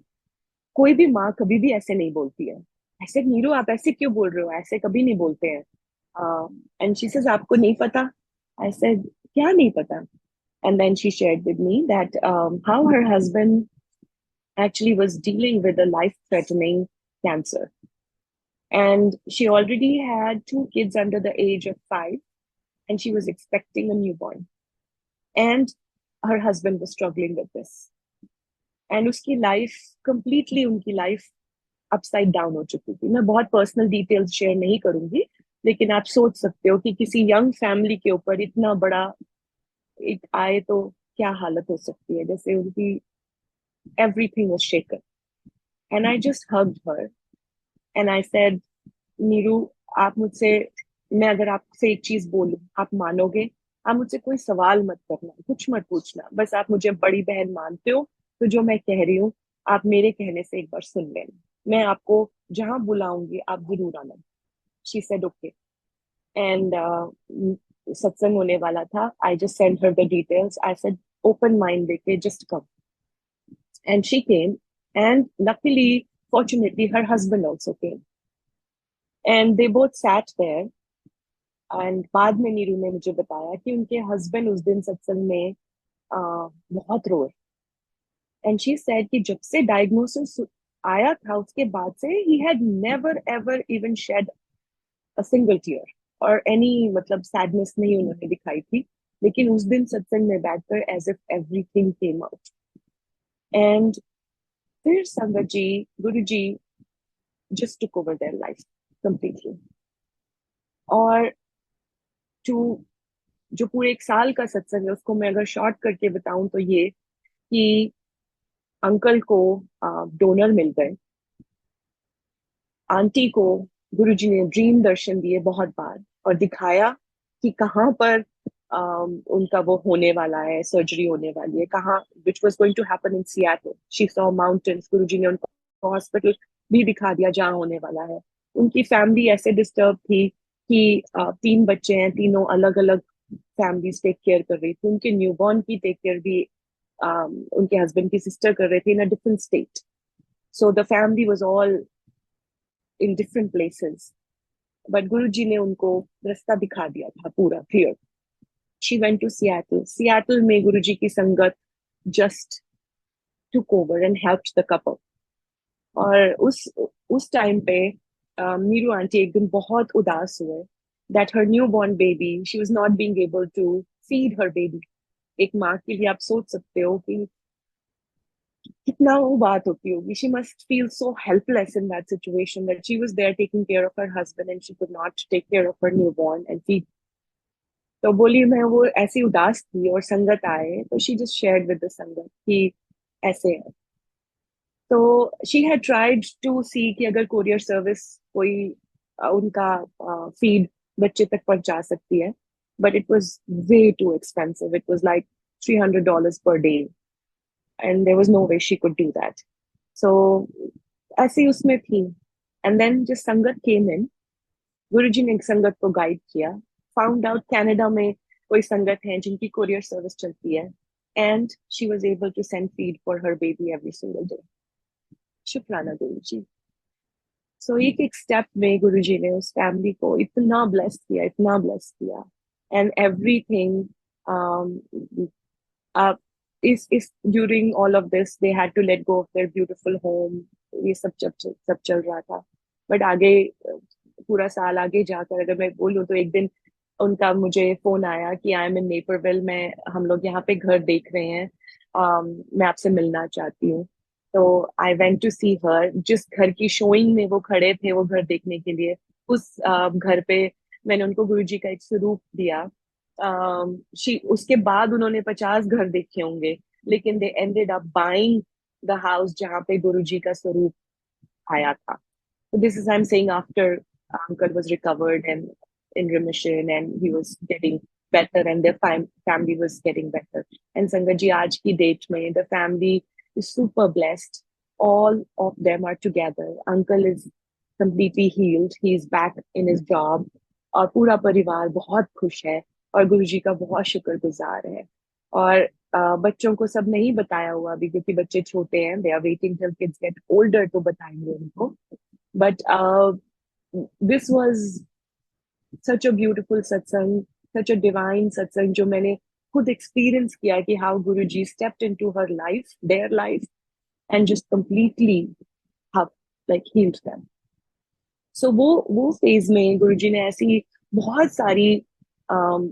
कोई भी माँ कभी भी ऐसे नहीं बोलती है। I said, Neeru आप ऐसे क्यों बोल रहे हो, ऐसे कभी नहीं बोलते हैं। And she says, आपको नहीं पता? I said, क्या नहीं पता? And then she shared with me that how her husband actually was dealing with a life threatening cancer. and she already had 2 kids under the age of 5, and she was expecting a newborn, and her husband was struggling with this, and उसकी life completely उनकी life upside down हो चुकी थी। मैं बहुत personal details share नहीं करूंगी, लेकिन आप सोच सकते हो कि किसी यंग फैमिली के ऊपर इतना बड़ा एक आए तो क्या हालत हो सकती है। जैसे उनकी everything was shaken, and I just hugged her and I said, Neeru, आप मुझसे, मैं अगर आपसे एक चीज बोलूं आप मानोगे? आप मुझसे कोई सवाल मत करना, कुछ मत पूछना, बस आप मुझे बड़ी बहन मानते हो तो जो मैं कह रही हूँ आप मेरे कहने से एक बार सुन लेना। मैं आपको जहां बुलाऊंगी आप जरूर आना। शी सेड ओके, एंड सत्संग होने वाला था। I just send her the details, I said open mind लेके just come, and she came, and luckily fortunately her husband also came, and they both sat there. And बाद में नीरू ने मुझे बताया कि उनके हस्बैंड उस दिन सत्संग में बहुत रोए, एंड शी सेड कि जब से डायग्नोसिस आया था उसके बाद से he had never ever even shed a single tear और एनी मतलब सैडनेस नहीं उन्होंने दिखाई थी। लेकिन उस दिन सत्संग में बैठकर as if everything came out, and फिर Sangat ji, Guru ji just took over their life completely. और जो जो पूरे एक साल का सत्संग है उसको मैं अगर शॉर्ट करके बताऊं तो ये कि अंकल को डोनर मिल गए, आंटी को गुरुजी ने ड्रीम दर्शन दिए बहुत बार और दिखाया कि कहाँ पर उनका वो होने वाला है, सर्जरी होने वाली है कहाँ, which was going to happen in Seattle. She saw mountains, Guruji ने उनको हॉस्पिटल भी दिखा दिया जहाँ होने वाला है। उनकी फैमिली ऐसे डिस्टर्ब थी कि 3 बच्चे हैं, तीनों अलग अलग फैमिलीज टेक केयर कर रही थी। उनके न्यूबॉर्न की टेक केयर भी उनके हस्बैंड की सिस्टर कर रहे थे in a different state. So the family was all in different places, but Guruji ने उनको रास्ता दिखा दिया था पूरा clear. She went to Seattle, Seattle में गुरुजी की sangat just took over and helped the couple. और उस टाइम पे नीरू आंटी एक दिन बहुत उदास हुए that her newborn baby, she was not being able to feed her baby. एक माँ के लिए आप सोच सकते हो कि कितना वो बात होती होगी। She must feel so helpless in that situation that she was there taking care of her husband and she could not take care of her newborn and feed. तो बोली मैं वो ऐसी उदास थी और संगत आए तो she just shared with the संगत कि ऐसे है। तो शी हैड ट्राइड टू सी कि अगर कोरियर सर्विस कोई उनका फीड बच्चे तक पहुंचा सकती है, but it was way too expensive. It was like $300 per day, and there was no way she could do that. So ऐसी उसमें थी। एंड देन जब संगत केम इन, गुरुजी ने संगत को गाइड किया, फाउंड आउट कनाडा में कोई संगत है जिनकी कोरियर सर्विस चलती है, and she was able to send feed for her baby every single day. शुक्राना गुरुजी। सो एक एक स्टेप में गुरुजी ने उस फैमिली को इतना ब्लेस किया, इतना ब्लेस किया, and everything uh, is during all of this they had to let go of their beautiful home। ये सब चल रहा था, बट आगे पूरा साल आगे जाकर अगर मैं बोलूँ तो एक दिन उनका मुझे फोन आया कि आई एम इन नेपरविल, मैं हम लोग यहाँ पे घर देख रहे हैं, मैं आपसे मिलना चाहती हूँ। तो आई वेंट टू सी हर। जिस घर की शोइंग में वो खड़े थे वो घर देखने के लिए, उस घर पे मैंने उनको गुरुजी का एक स्वरूप दिया। उसके बाद उन्होंने 50 घर देखे होंगे, लेकिन they ended up buying the house जहाँ पे गुरुजी का स्वरूप आया था। So this is I'm saying after uncle was recovered and in remission and he was getting better and their family was getting better. And Sangat ji, aaj ki date mein the family is super blessed. All of them are together. Uncle is completely healed. He is back in his job. और पूरा परिवार बहुत खुश है और गुरुजी का बहुत शुक्रगुजार है। और बच्चों को सब नहीं बताया हुआ अभी क्योंकि बच्चे छोटे हैं, they are waiting till kids get older तो बताएंगे उनको। But this was such a beautiful satsang, such a divine satsang जो मैंने खुद experience किया कि how Guruji stepped into her life, their life, and just completely have like healed them. सो वो phase में गुरुजी ने ऐसी बहुत सारी um,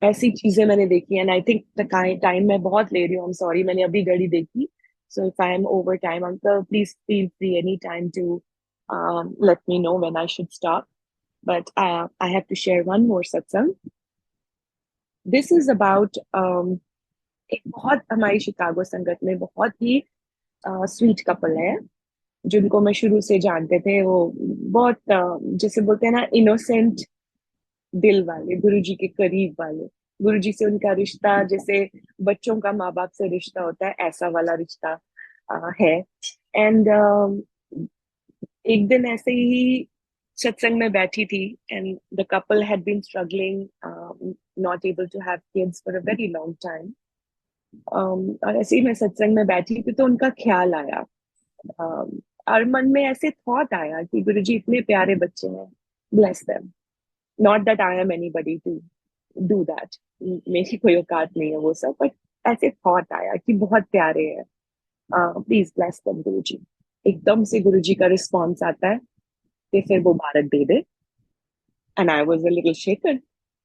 ऐसी चीजें मैंने देखी। And I think the time मैं बहुत ले रही हूँ, आई एम सॉरी, मैंने अभी घड़ी देखी। So if I am over time, uncle please feel free any time to let me know when I should stop. But I have to share one more satsang. This is about एक बहुत हमारी Chicago संगत में बहुत ही sweet couple है, जिनको मैं शुरू से जानते थे। वो बहुत जैसे बोलते हैं ना, इनोसेंट दिल वाले, गुरुजी के करीब वाले। गुरुजी से उनका रिश्ता जैसे बच्चों का माँ बाप से रिश्ता होता है, ऐसा वाला रिश्ता है। एंड एक दिन ऐसे ही सत्संग में बैठी थी, and the couple had been struggling, not able to have kids for a very long time. और ऐसे ही मैं सत्संग में बैठी थी तो उनका ख्याल आया, और मन में ऐसे थॉट आया कि गुरुजी इतने प्यारे बच्चे हैं, bless them. Not that I am anybody to do that, मेरी कोई औकात नहीं है वो सब, बट ऐसे थॉट आया कि बहुत प्यारे हैं, प्लीज ब्लेस देम गुरुजी। एकदम से गुरुजी का रिस्पॉन्स आता है कि फिर वो भारत दे दे। And I was a little shaken.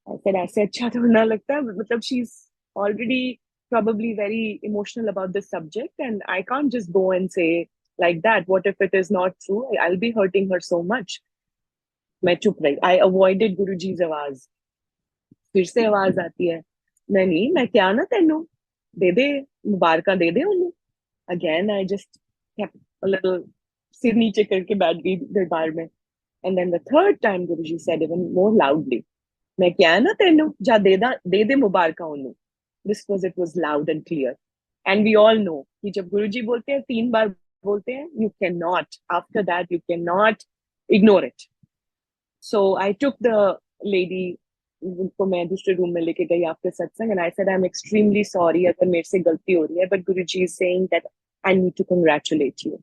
I said ऐसे अच्छा तो ना लगता है, मतलब she is already probably very emotional about this subject, and I can't just go and say like that, what if it is not true, I'll be hurting her so much. मैं चुप रही, आई अवॉइडेड गुरुजी's आवाज। फिर से आवाज आती है, नहीं मैं क्या ना तेनू दे दे, मुबारका दे दे उन्हें। Again I just kept a little, सिर नीचे करके बैठ गई दरबार में। And then the third time Guruji said even more loudly, मैं क्या ना तेनू जा दे दे मुबारका उन्हें। This was, it was loud and clear. And we all know कि जब गुरुजी बोलते हैं 3 बार बोलते हैं, you can not, after that you can not ignore it. So I took the lady, उनको मैं दूसरे रूम में लेके गई after satsang, and I said I am extremely sorry अगर मेरे से गलती हो रही है, but Guruji is saying that I need to congratulate you.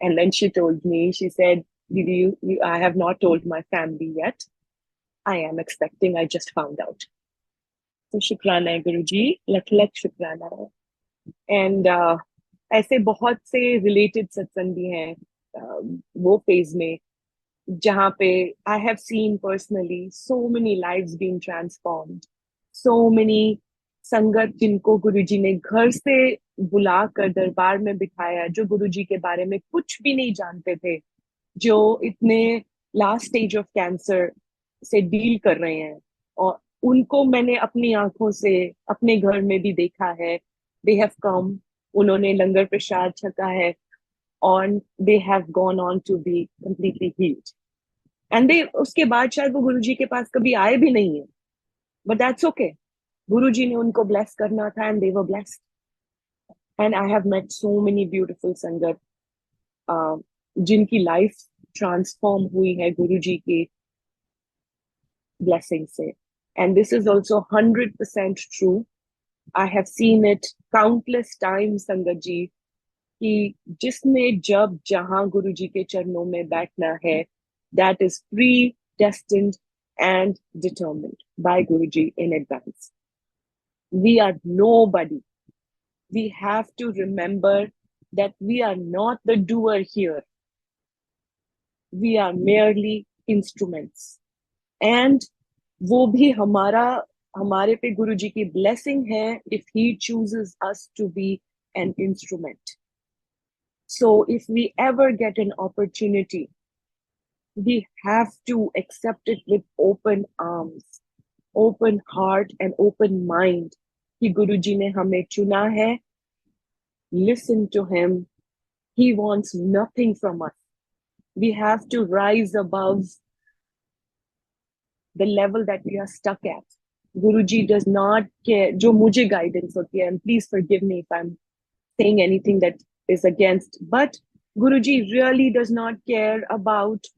And then she told me, she said, didi I have not told my family yet, I am expecting, I just found out. तो शुक्राना है गुरुजी, लख लख शुक्राना है। एंड ऐसे बहुत से related सत्संग भी हैं वो फेज में, जहाँ पे I have seen personally so many lives being transformed, so many संगत जिनको गुरुजी ने घर से बुलाकर दरबार में बिठाया, जो गुरुजी के बारे में कुछ भी नहीं जानते थे, जो इतने लास्ट स्टेज ऑफ कैंसर से डील कर रहे हैं, और उनको मैंने अपनी आंखों से अपने घर में भी देखा है। दे हैव कम, उन्होंने लंगर प्रसाद छका है, और they have gone on to be completely healed. And they, उसके बाद शायद वो गुरुजी के पास कभी आए भी नहीं है, बट दैट्स ओके। गुरुजी ने उनको ब्लेस करना था, and they were blessed. And I have met so many beautiful sangat जिनकी लाइफ ट्रांसफॉर्म हुई है गुरुजी की ब्लेसिंग से। And this is also 100% true. I have seen it countless time संगत जी, कि जिसने जब जहां गुरुजी के चरणों में बैठना है, that is pre destined and determined by Guruji in advance. We are nobody. We have to remember that we are not the doer here. We are merely instruments. And वो भी हमारे पे गुरुजी की blessing है if he chooses us to be an instrument. So if we ever get an opportunity, we have to accept it with open arms, open heart and open mind, कि गुरुजी ने हमें चुना है। Listen to him. He wants nothing from us. We have to rise above the level that we are stuck at. Guruji does not care, जो मुझे guidance होती है, and please forgive me if I'm saying anything that is against, but Guruji really does not care about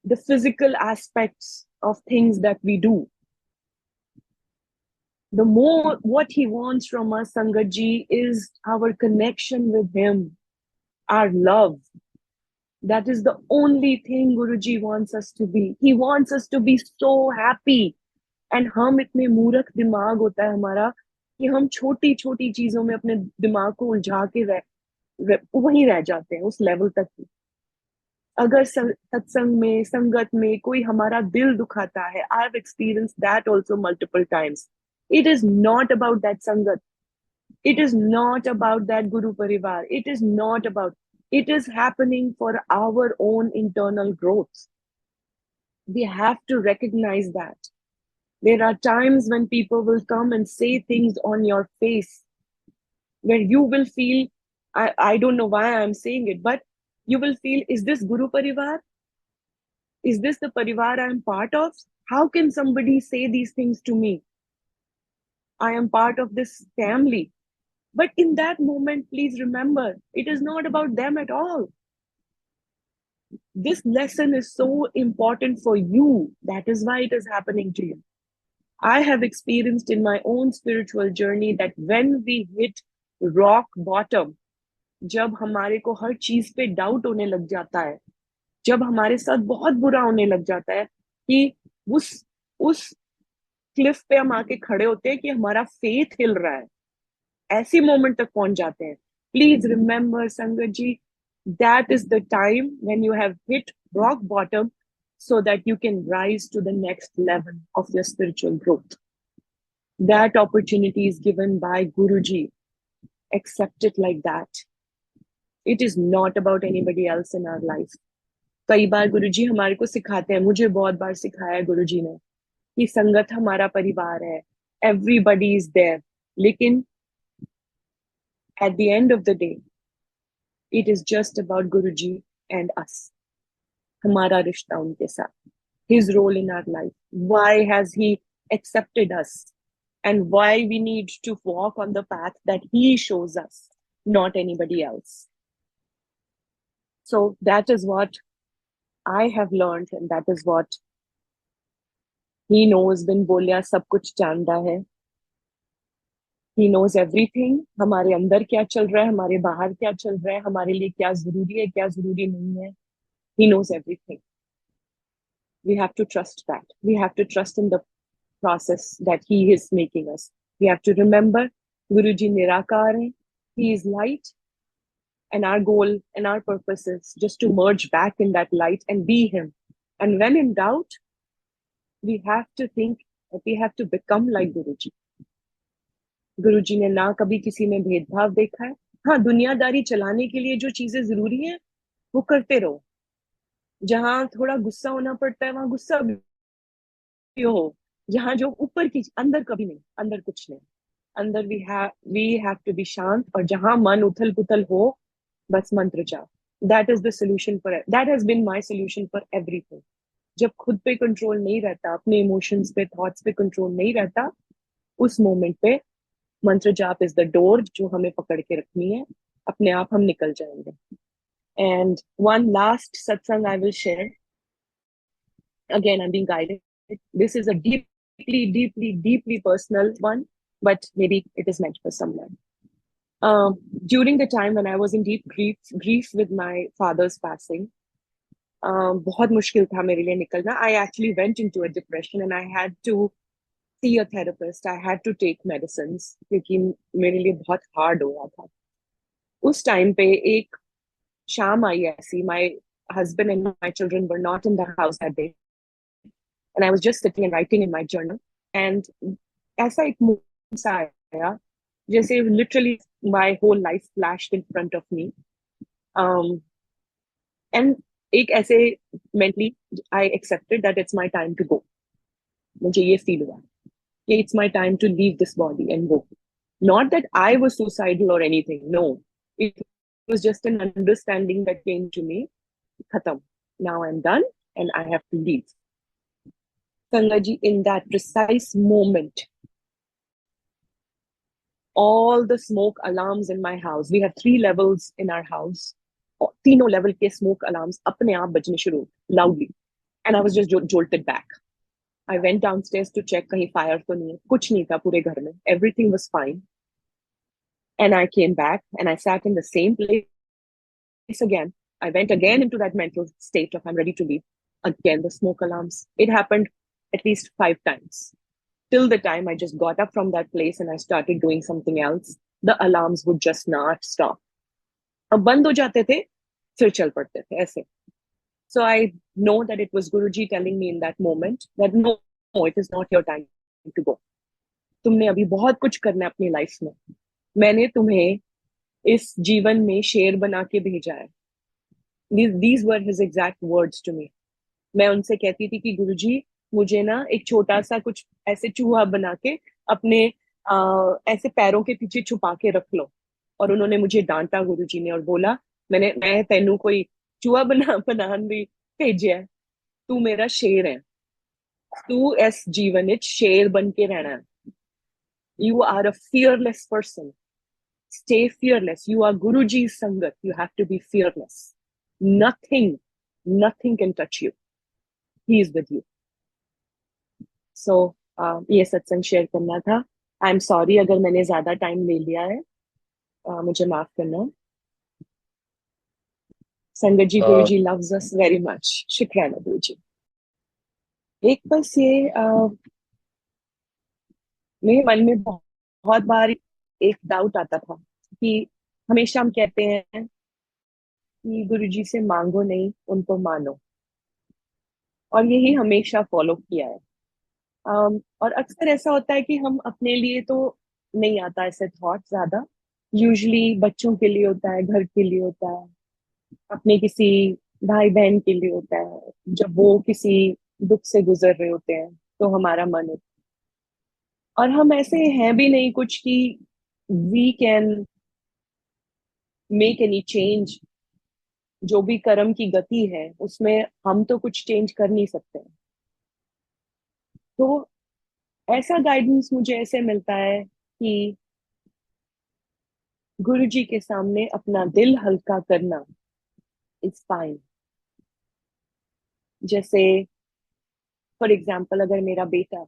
the physical aspects of things that we do. The more what he wants from us, Sangatji, is our connection with him, our love. That is the only thing Guruji wants us to be. He wants us to be so happy. And हम इतने मूर्ख दिमाग होता है हमारा, कि हम छोटी छोटी चीजों में अपने दिमाग को उलझा के वहीं रह जाते हैं, उस लेवल तक ही। अगर सत्संग में, संगत में कोई हमारा दिल दुखाता है, I have experience that also multiple times. It is not about that संगत. It is not about that Guru Parivar. It is not about. It is happening for our own internal growth. We have to recognize that. There are times when people will come and say things on your face where you will feel, I don't know why I'm saying it, but you will feel, is this Guru Parivar? Is this the Parivar I'm part of? How can somebody say these things to me? I am part of this family. But in that moment, please remember, it is not about them at all. This lesson is so important for you. That is why it is happening to you. I have experienced in my own spiritual journey that when we hit rock bottom, जब हमारे को हर चीज पे doubt होने लग जाता है, जब हमारे साथ बहुत बुरा होने लग जाता है कि उस क्लिफ पे हम आके खड़े होते हैं कि हमारा फेथ हिल रहा है, ऐसी मोमेंट तक पहुंच जाते हैं. प्लीज रिमेंबर संगत जी, that is the time when you have hit rock bottom so that you can rise to the next level of your spiritual growth. That opportunity is given by Guruji. Accept it like that. It is not about anybody else in our life. कई बार गुरुजी हमारे को सिखाते हैं, मुझे बहुत बार सिखाया है गुरुजी ने, कि संगत हमारा परिवार है, everybody is there. लेकिन at the end of the day, it is just about Guruji and us. हमारा रिश्ता उनके साथ. His role in our life. Why has he accepted us? And why we need to walk on the path that he shows us, not anybody else. So that is what I have learned, and that is what he knows. बिन बोलिया सब कुछ जानता है. He knows everything. हमारे अंदर क्या चल रहा है, हमारे बाहर क्या चल रहा है, हमारे लिए क्या जरूरी है, क्या जरूरी नहीं है. He knows everything. We have to trust that. We have to trust in the process that he is making us. We have to remember, Guruji Nirakar hai. He is light. And our goal and our purpose is just to merge back in that light and be him. And when in doubt, we have to think that we have to become like Guruji. गुरुजी ने ना कभी किसी में भेदभाव देखा है. हाँ, दुनियादारी चलाने के लिए जो चीजें जरूरी हैं वो करते रहो. जहां थोड़ा गुस्सा होना पड़ता है वहां गुस्सा भी हो. जहां जो ऊपर की, अंदर कभी नहीं, अंदर कुछ नहीं. अंदर वी हैव टू बी शांत. और जहां मन उथल पुथल हो, बस मंत्र जाप. That is the solution for, that has been my solution for everything. जब खुद पे कंट्रोल नहीं रहता, अपने इमोशंस पे, थॉट्स पे कंट्रोल नहीं रहता, उस मोमेंट पे मंत्र जाप इज द डोर जो हमें पकड़ के रखनी है. अपने आप हम निकल जाएंगे. एंड वन लास्ट सत्संग I will share. Again, I'm being guided. This is a deeply personal one, but maybe it is meant for someone. During the time when I was in deep grief with my father's passing, बहुत मुश्किल था मेरे लिए निकलना. I actually went into a depression and I had to see a therapist. I had to take medicines क्योंकि मेरे लिए बहुत hard हो रहा था. उस टाइम पे एक शाम आई ऐसी, my husband and my children were not in the house that day. And I was just sitting and writing in my journal. And ऐसा एक moment सा आया, जैसे literally my whole life flashed in front of me. And एक ऐसे mentally I accepted that it's my time to go. मुझे ये feel हुआ कि it's my time to leave this body and go. Not that I was suicidal or anything. No, it was just an understanding that came to me. Khatam. Now I'm done and I have to leave. Sangaji, in that precise moment, all the smoke alarms in my house, we have 3 levels in our house, तीनों level के smoke alarms अपने आप बजने शुरू, loudly. And I was just jolted back. I went downstairs to check कहीं fire तो नहीं है. कुछ नहीं था पूरे घर में. Everything was fine. And I came back and I sat in the same place again. I went again into that mental state of I'm ready to leave. Again, the smoke alarms. It happened at least 5 times. Till the time I just got up from that place and I started doing something else, the alarms would just not stop. अब बंद हो जाते थे, फिर चल पड़ते थे ऐसे. So I know that it was Guruji telling me in that moment that no, it is not your time to go. तुमने अभी बहुत कुछ करना है अपनी लाइफ में. मैंने तुम्हें इस जीवन में शेर बना के भेजा है. These were his exact words to me. मैं उनसे कहती थी कि गुरुजी मुझे ना एक छोटा सा कुछ ऐसे चूहा बना के अपने ऐसे पैरों के पीछे छुपा के रख लो. और उन्होंने मुझे डांटा गुरुजी ने और बोला मैं तेनू कोई चूहा बनान भी भेजा है. तू मेरा शेर है. तू इस जीवन विच शेर बन के रहना है. You are a fearless person. Stay fearless. You are Guruji's Sangat. You have to be fearless. Nothing can touch you. He is with you. So, ये सत्संग शेयर करना था. आई एम सॉरी अगर मैंने ज्यादा टाइम ले लिया है. मुझे माफ करना. संगत जी, गुरुजी loves us very much. शुक्राना गुरुजी. एक बस ये मेरे मन में बहुत बार एक डाउट आता था कि हमेशा हम कहते हैं कि गुरुजी से मांगो नहीं, उनको मानो. और यही हमेशा फॉलो किया है. और अक्सर ऐसा होता है कि हम अपने लिए तो नहीं आता ऐसे थॉट ज्यादा. यूजुअली बच्चों के लिए होता है, घर के लिए होता है, अपने किसी भाई बहन के लिए होता है, जब वो किसी दुख से गुजर रहे होते हैं तो हमारा मन होता है. और हम ऐसे हैं भी नहीं कुछ कि we can make any change. जो भी कर्म की गति है उसमें हम तो कुछ चेंज कर नहीं सकते हैं. तो ऐसा गाइडेंस मुझे ऐसे मिलता है कि गुरु जी के सामने अपना दिल हल्का करना इज फाइन. जैसे फॉर एग्जाम्पल अगर मेरा बेटा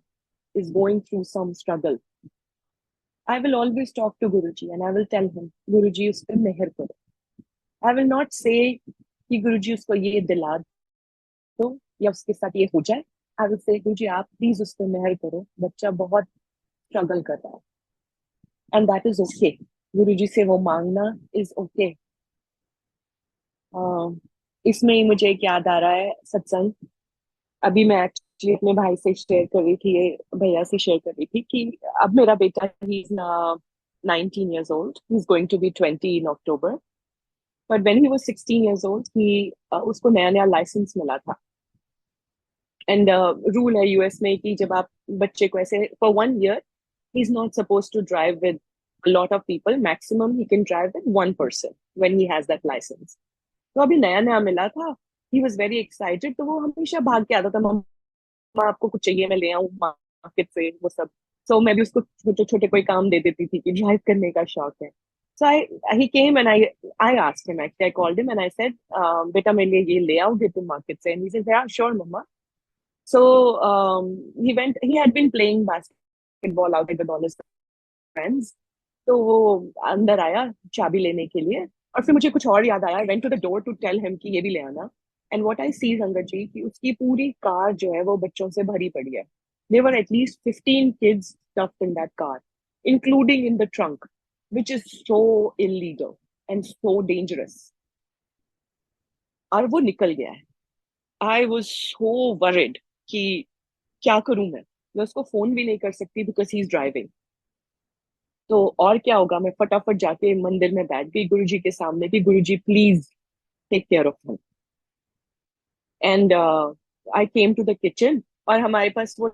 is going through some struggle, I will always talk to Guru ji and I will tell him Guru ji उस पर मेहर करो. आई विल नॉट से कि गुरु जी उसको ये दिला दो या उसके साथ ये हो जाए. आई विल से गुरु जी आप प्लीज उस पर मेहर करो, बच्चा बहुत स्ट्रगल कर रहा है. And that is okay. गुरु जी से वो मांगना इज ओके. इसमें ही मुझे एक याद आ रहा है सत्संग. अभी मैं एक्चुअली अपने भाई से शेयर कर रही थी, भैया से शेयर कर रही थी कि अब मेरा बेटा he is 19 years old. He's going to be 20 in October. But when he was 16 years old, उसको नया नया लाइसेंस मिला था. एंड रूल है यूएस में कि जब आप बच्चे को ऐसे for 1 year he is not supposed to drive with a lot of people. Maximum he can drive with one person when he has that license. तो अभी नया नया मिला था. He was very excited. तो वो हमेशा भाग के आता था, मम्मा आपको कुछ चाहिए मैं ले आऊँ मार्केट से, वो सब. सो मैं भी उसको छोटे छोटे कोई काम दे देती थी कि ड्राइव करने का शौक है. So I he came and I asked him, actually I called him and I said बेटा मेरे लिए ये ले आओगे तुम मार्केट से. And he said yeah sure mamma. So he went, he had been playing basketball out with all his friends. तो वो अंदर आया चाबी लेने के लिए और फिर मुझे कुछ और याद आया. I went to the door to tell him कि ये भी ले आना. एंड व्हाट आई सी संगत जी कि उसकी पूरी कार जो है वो बच्चों से भरी पड़ी है. There were at least 15 kids stuffed in that car, including in the trunk, which is so illegal and so dangerous. और वो निकल गया है. आई वॉज सो वरिड कि क्या करूं मैं उसको फोन भी नहीं कर सकती बिकॉज ही इज ड्राइविंग. तो और क्या होगा, मैं फटाफट जाके मंदिर में बैठ गई गुरुजी के सामने कि Guruji please take care of him. And I came to the kitchen और हमारे पास वो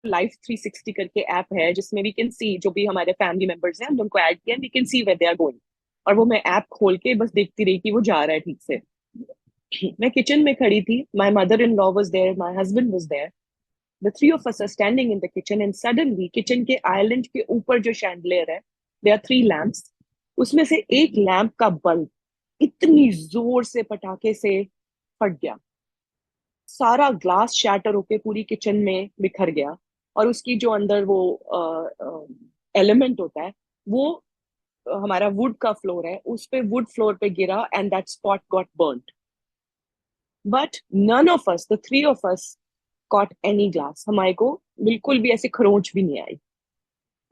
लाइफ 360 करके ऐप है जिसमें वी कैन सी जो भी हमारे फैमिली मेंबर्स हैं, हम उनको ऐड किया, we can see where they are going. और वो मैं ऐप खोल के बस देखती रही कि वो जा रहा है ठीक से. मैं किचन में खड़ी थी. My mother in law was there, my husband was there. The three of us are standing in the kitchen and suddenly kitchen के आइलैंड के ऊपर जो शैंडलियर है, there are 3 lamps. उसमें से एक लैंप का बल्ब इतनी जोर से पटाखे से फट गया. सारा ग्लास शैटर होके पूरी किचन में बिखर गया. और उसकी जो अंदर वो एलिमेंट होता है वो हमारा वुड का फ्लोर है, उस पे वुड फ्लोर पे गिरा and that spot got burned. But none of us, the 3 of us caught any glass. हमारे को बिल्कुल भी ऐसे खरोंच भी नहीं आई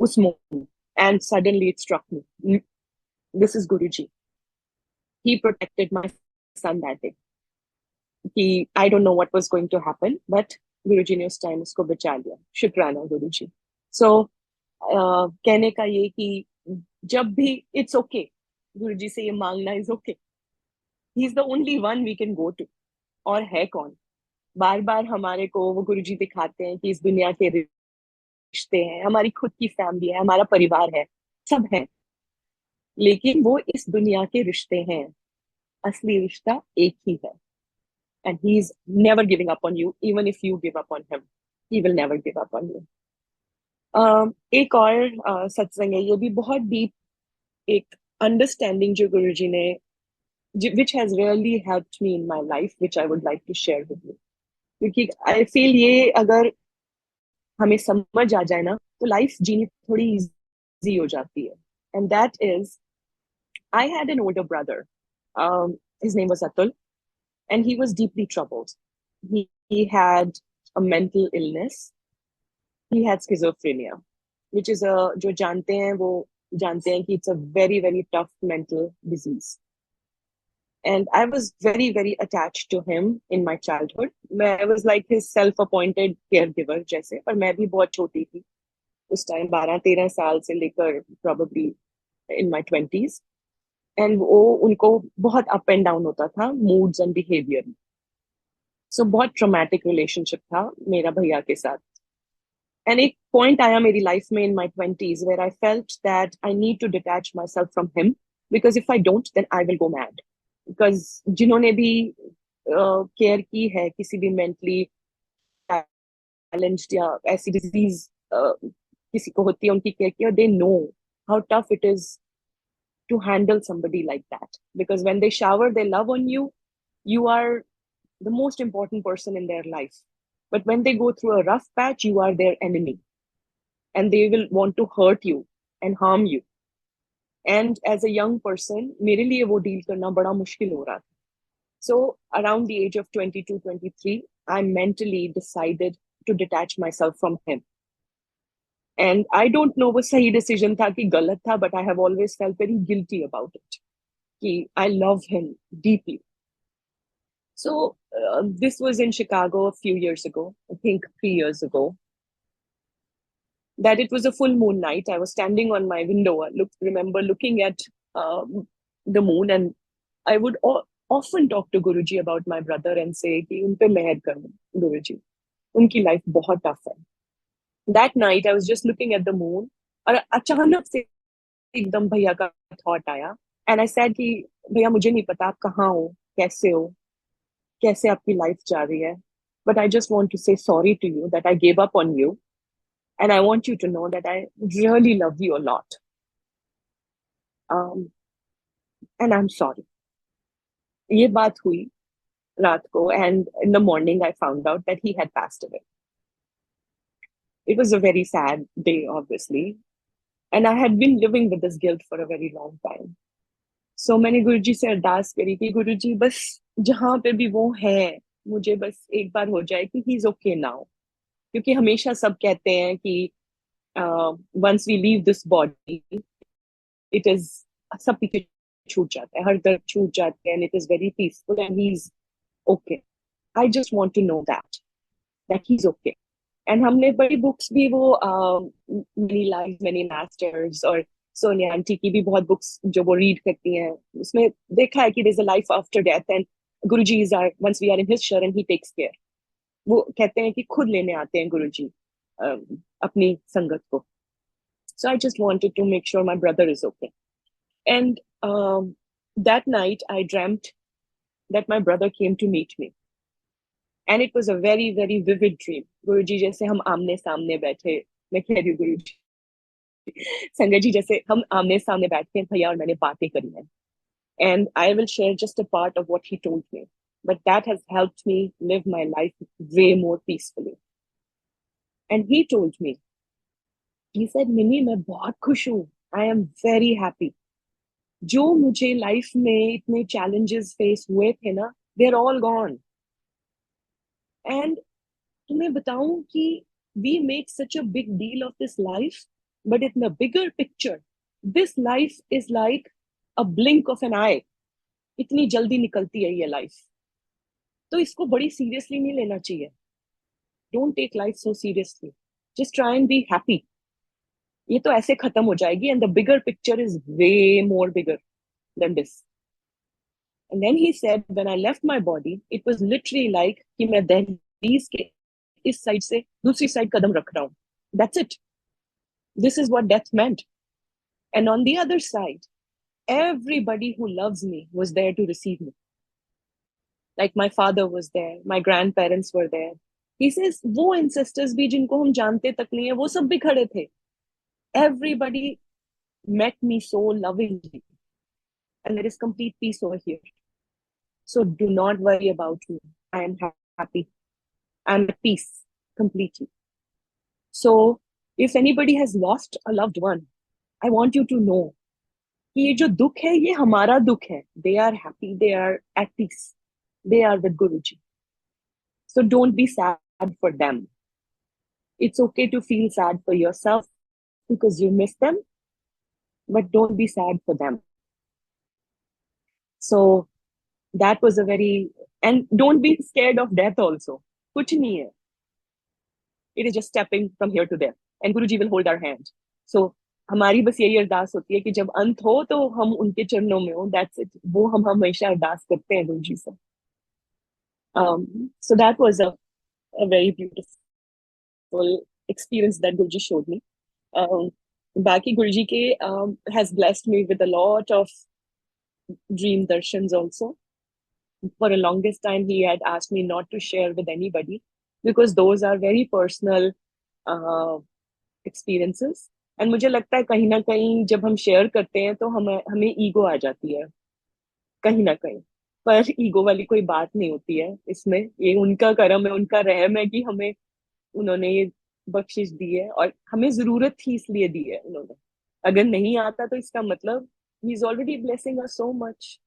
उस moment. And suddenly it struck me, this is Guruji. He protected my son that day. कि I don't know what was going to happen, but Guruji ने उस टाइम उसको बचा लिया। शुक्राना गुरुजी। सो कहने का ये कि जब भी इट्स ओके, गुरुजी से ये मांगना is okay. He is the only one we can go to. और है कौन? बार बार हमारे को वो गुरुजी दिखाते हैं कि इस दुनिया के रिश्ते हैं, हमारी खुद की फैमिली है, हमारा परिवार है, सब है, लेकिन वो इस दुनिया के रिश्ते हैं। असली रिश्ता एक ही है। And he is never giving up on you, even if you give up on him, he will never give up on you. एक और सत्संग है, ये भी बहुत डीप, एक अंडरस्टैंडिंग जो गुरुजी ने, which has really helped me in my life, which I would like to share with you. क्योंकि आई फील ये अगर हमें समझ आ जाए ना, तो लाइफ जीनी थोड़ी इजी हो जाती है। And that is, I had an older brother, his name was Atul, and he was deeply troubled. He had a mental illness. He had schizophrenia, which is a, जो जानते हैं वो जानते हैं कि it's a very very tough mental disease. And I was very, very attached to him in my childhood. I was like his self-appointed caregiver जैसे, पर मैं भी बहुत छोटी थी उस टाइम, 12-13 साल से लेकर probably in my 20s. And वो उनको बहुत अप एंड डाउन होता था moods and behavior. So बहुत traumatic relationship था मेरा भैया के साथ. And एक point आया मेरी life में in my 20s where I felt that I need to detach myself from him, because if I don't, then I will go mad. Because जिन्होंने भी केयर की है किसी भी मेंटली चैलेंज्ड या ऐसी डिजीज किसी को होती है, उनकी केयर की, they know how tough it is to handle somebody like that, because when they shower their love on you, you are the most important person in their life. But when they go through a rough patch, you are their enemy, and they will want to hurt you and harm you. And as a young person, मेरे लिए वो deal करना बड़ा मुश्किल हो रहा था. So around the age of 22, 23, I mentally decided to detach myself from him. And I don't know वो सही decision था कि गलत था, but I have always felt very guilty about it. कि I love him deeply. So this was in Chicago a few years ago, I think 3 years ago. That it was a full moon night. I was standing on my window. I remember looking at the moon, and I would often talk to Guruji about my brother and say कि उन पे मेहर करो Guruji, उनकी life बहुत tough है. That night I was just looking at the moon, और अचानक से एकदम भैया का thought आया, and I said कि भैया मुझे नहीं पता आप कहाँ हो, कैसे आपकी life जा रही है, but I just want to say sorry to you that I gave up on you, and I want you to know that I really love you a lot. And I'm sorry. ये बात हुई रात को, and in the morning I found out that he had passed away. It was a very sad day, obviously, and I had been living with this guilt for a very long time. So मैंने गुरुजी से अरदास करी कि गुरुजी बस जहाँ पे भी वो है, मुझे बस एक बार हो जाए कि ही इज ओके नाउ. क्योंकि हमेशा सब कहते हैं कि once we leave this body, it is, सब पीछे छूट जाता है, हर दर्द छूट जाते हैं, and it is very peaceful and he is okay. I just want to know that he is okay. And हमने बड़ी बुक्स भी, वो मेनी लाइफ मेनी मास्टर्स और सोनिया आंटी की भी बहुत बुक्स जो वो रीड करती हैं, उसमें देखा है कि there is a life after death, and Guruji is our, once we are in his sharan he takes care. वो कहते हैं कि खुद लेने आते हैं गुरुजी अपनी संगत को. So I just wanted to make sure my brother is okay. And that night I dreamt that my brother came to meet me, and it was a very very vivid dream. गुरुजी जैसे हम आमने सामने बैठे, मैं कह रही हूँ गुरुजी, संगत जी जैसे हम आमने सामने बैठ के भैया और मैंने बातें करी हैं. And I will share just a part of what he told me, but that has helped me live my life way more peacefully. And he told me, he said, mini मैं बहुत खुश हूँ, I am very happy. जो मुझे life में इतने challenges face हुए थे ना, they're all gone. And तुम्हें बताऊं कि we make such a big deal of this life, but in the bigger picture, this life is like a blink of an eye. इतनी जल्दी निकलती है ये लाइफ. तो इसको बड़ी सीरियसली नहीं लेना चाहिए. Don't take life so seriously. Just try and be happy. ये तो ऐसे खत्म हो जाएगी, and the bigger picture is way more bigger than this. And then he said, when I left my body, it was literally like कि मैं दहलीज के इस साइड से दूसरी साइड कदम रख रहा हूँ. That's it. This is what death meant. And on the other side, everybody who loves me was there to receive me. Like my father was there, my grandparents were there. He says, वो ancestors भी जिनको हम जानते तक नहीं है, वो सब भी खड़े थे. Everybody met me so lovingly. And there is complete peace over here. So do not worry about me. I am happy. I'm at peace completely. So if anybody has lost a loved one, I want you to know कि ये जो दुख है ये हमारा दुख है. They are happy, they are at peace, they are with Guruji. So don't be sad for them. It's okay to feel sad for yourself because you miss them, but don't be sad for them. So that was a very, and don't be scared of death also. कुछ नहीं है. It is just stepping from here to there, and Guruji will hold our hand. So हमारी बस यही अरदास होती है कि जब अंत हो तो हम उनके चरणों में हो. That's it. वो हम हमेशा अरदास करते हैं गुरुजी से. So that was a very beautiful experience that Guruji showed me. Baki Guruji ke has blessed me with a lot of dream darshans also. For the longest time, he had asked me not to share with anybody because those are very personal experiences. And मुझे लगता है कहीं ना कहीं जब हम share करते हैं तो हमें हमें ईगो आ जाती है कहीं ना कहीं. पर ईगो वाली कोई बात नहीं होती है इसमें. ये उनका करम है, उनका रहम है कि हमें उन्होंने ये बख्शिश दी है, और हमें जरूरत थी इसलिए दी है उन्होंने. अगर नहीं आता तो इसका मतलब he is already blessing us so much.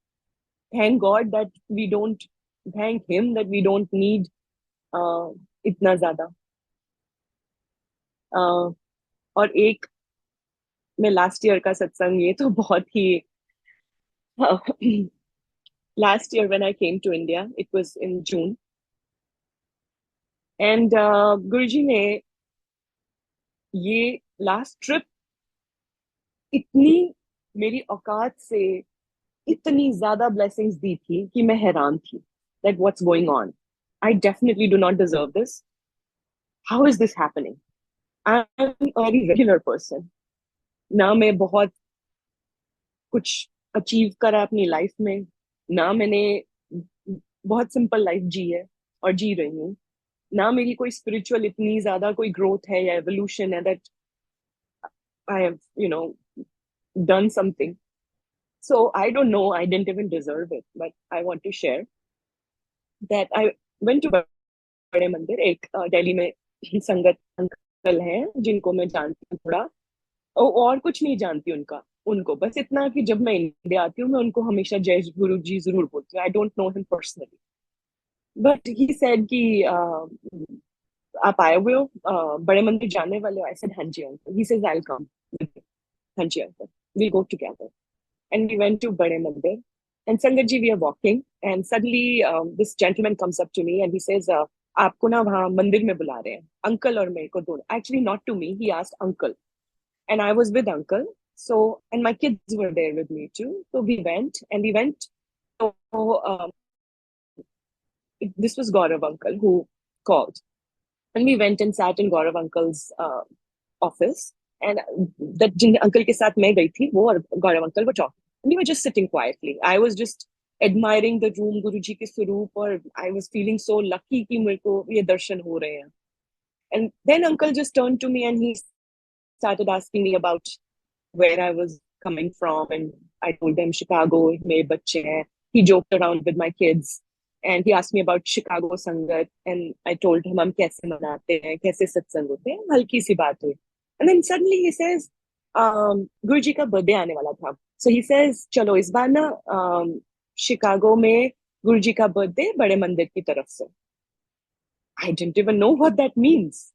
Thank God that we don't, thank him that we don't need इतना ज्यादा. और एक मैं लास्ट ईयर का सत्संग, ये तो बहुत ही last year when I came to India, it was in June, and Guruji ने ये लास्ट ट्रिप इतनी मेरी औकात से इतनी ज्यादा ब्लेसिंग्स दी थी कि मैं हैरान थी that what's going on. I definitely do not deserve this. How is this happening? I'm a very regular person. ना मैं बहुत कुछ अचीव करा अपनी लाइफ में, ना मैंने बहुत सिंपल लाइफ जी है और जी रही हूँ. ना मेरी कोई स्पिरिचुअल इतनी ज्यादा कोई ग्रोथ है या एवोल्यूशन है that I have done something. So I don't know, I didn't even deserve it, but I want to share that I went to बड़े मंदिर. एक दिल्ली में संगत अंकल हैं जिनको मैं जानती हूँ थोड़ा, और कुछ नहीं जानती उनको बस इतना कि जब मैं इंडिया आती हूँ मैं उनको हमेशा जय गुरु जी जरूर बोलती हूँ. आई don't know him personally, but he said कि आप आए हुए हो, बड़े मंदिर जाने वाले हो. आई सेड हाँ जी uncle. He says I will come. हाँ जी uncle, we go together. And we went to बड़े मंदिर. And Sangat ji we are walking, and suddenly this gentleman comes up to me and he says आपको ना वहाँ मंदिर में बुला रहे हैं अंकल और मेरे को दोनों. Actually not to me, he asked uncle, and I was with uncle. So, and my kids were there with me too. So we went, and we went. So this was Gaurav uncle who called, and we went and sat in Gaurav uncle's office. And that जिन uncle के साथ मैं गई थी, वो और Gaurav uncle were talking. And we were just sitting quietly. I was just admiring the room, Guruji के स्वरूप, और I was feeling so lucky कि मेरे को ये दर्शन हो रहे हैं. And then uncle just turned to me and he started asking me about where I was coming from, and I told them Chicago, मेरे बच्चे हैं. He joked around with my kids, and he asked me about Chicago Sangat, and I told him हम कैसे मनाते हैं, कैसे सत्संग होते हैं, हल्की सी बात हुई. And then suddenly he says, गुरुजी का बर्थडे आने वाला था. So he says, चलो इस बार ना शिकागो में गुरुजी का बर्थडे बड़े मंदिर की तरफ से. I didn't even know what that means.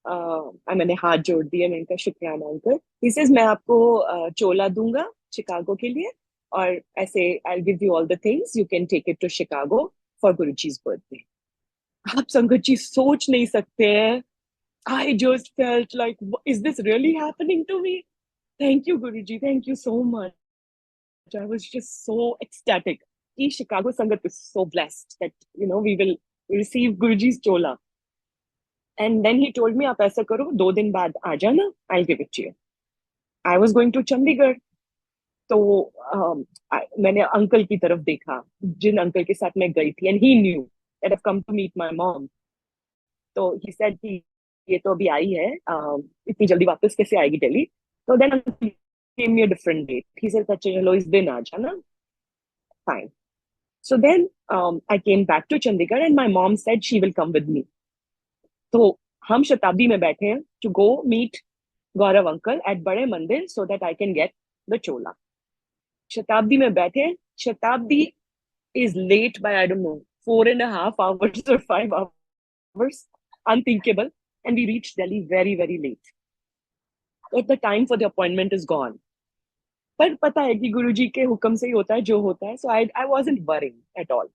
मैंने हाथ जोड़ दिए, मैंने कहा शुक्राना अंकल. ही सेज मैं आपको चोला दूंगा शिकागो के लिए, और ऐसे I give you all the things, you can take it to Chicago. for Guruji's birthday. आप संगत जी सोच नहीं सकते हैं. I just felt like, is this really happening to me? Thank you, Guruji. Thank you so much. I was just so ecstatic. कि Chicago Sangat is so blessed that, we will receive Guruji's chola. And then he told me, आप ऐसा करो, 2 दिन बाद आ जाना, I'll give it to you. I was going to Chandigarh. तो मैंने uncle की तरफ देखा, जिन अंकल के साथ मैं गई थी, and he knew that I've come to meet my mom. तो he said कि ये तो अभी आई है, इतनी जल्दी वापस कैसे आएगी दिल्ली? तो then uncle gave me a different date. He said अच्छा चलो इस दिन आ जाना. Fine. So then I came back to Chandigarh and my mom said she will come with me. तो हम शताब्दी में बैठे हैं to go meet Gaurav uncle at बड़े मंदिर so that I can get the chola. शताब्दी में बैठे, शताब्दी is late by, I don't know, 4.5 hours or 5 hours. Unthinkable. And we reached Delhi very, very late. But the time for the appointment is gone. पर पता है कि गुरुजी के हुक्म से ही होता है जो होता है. So I wasn't worrying at all.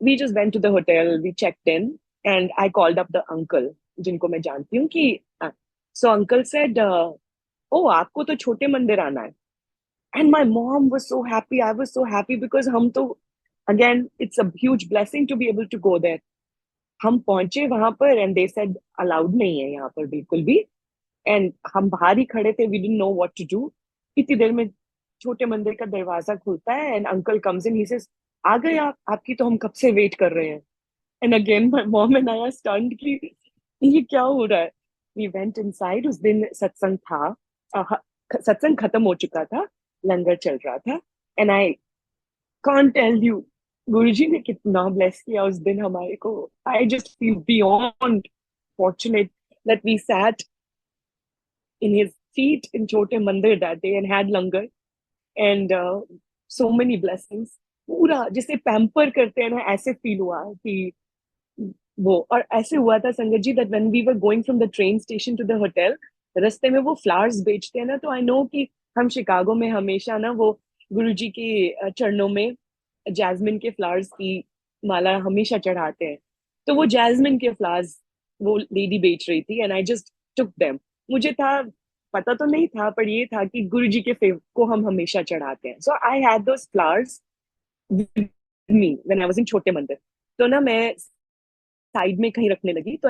We just went to the hotel, we checked in, and I called up the uncle, जिनको मैं जानती हूँ कि so uncle said, oh आपको तो छोटे मंदिर आना है. And my mom was so happy. I was so happy because हम तो, again, it's a huge blessing to be able to go there. हम पहुंचे वहां पर and they said allowed नहीं है यहाँ पर बिल्कुल भी. And हम बाहर ही खड़े थे. We didn't know what to do. इतनी देर में छोटे मंदिर का दरवाजा खुलता है and uncle comes in. He says, आ गए आप, आपकी तो हम कब से वेट कर रहे हैं. And again my mom and I are stunned कि ये क्या हो रहा है. We went inside. उस दिन सत्संग था, सत्संग खत्म हो चुका था, लंगर चल रहा था. And I can't tell you, गुरुजी ने कितना ब्लेस किया उस दिन हमारे को. I just feel beyond fortunate that we sat in his feet in Chote Mandir that day and had langar and so many blessings. पूरा जिसे पैम्पर करते हैं ना, ऐसे फील हुआ कि वो. और ऐसे हुआ था संगत जी that when we were going from the train station to the hotel, रास्ते में वो फ्लावर्स बेचते हैं ना, तो आई नो कि हम शिकागो में हमेशा ना वो गुरुजी के चरणों में जैस्मिन के फ्लावर्स की माला हमेशा चढ़ाते हैं. तो वो जैस्मिन के फ्लावर्स वो लेडी बेच रही थी and I just took them. मुझे था, पता तो नहीं था, पर ये था कि गुरुजी के फेव को हम हमेशा चढ़ाते हैं. So I had those flowers with me when I was in छोटे मंदिर. तो ना मैं साइड में कहीं रखने लगी, तो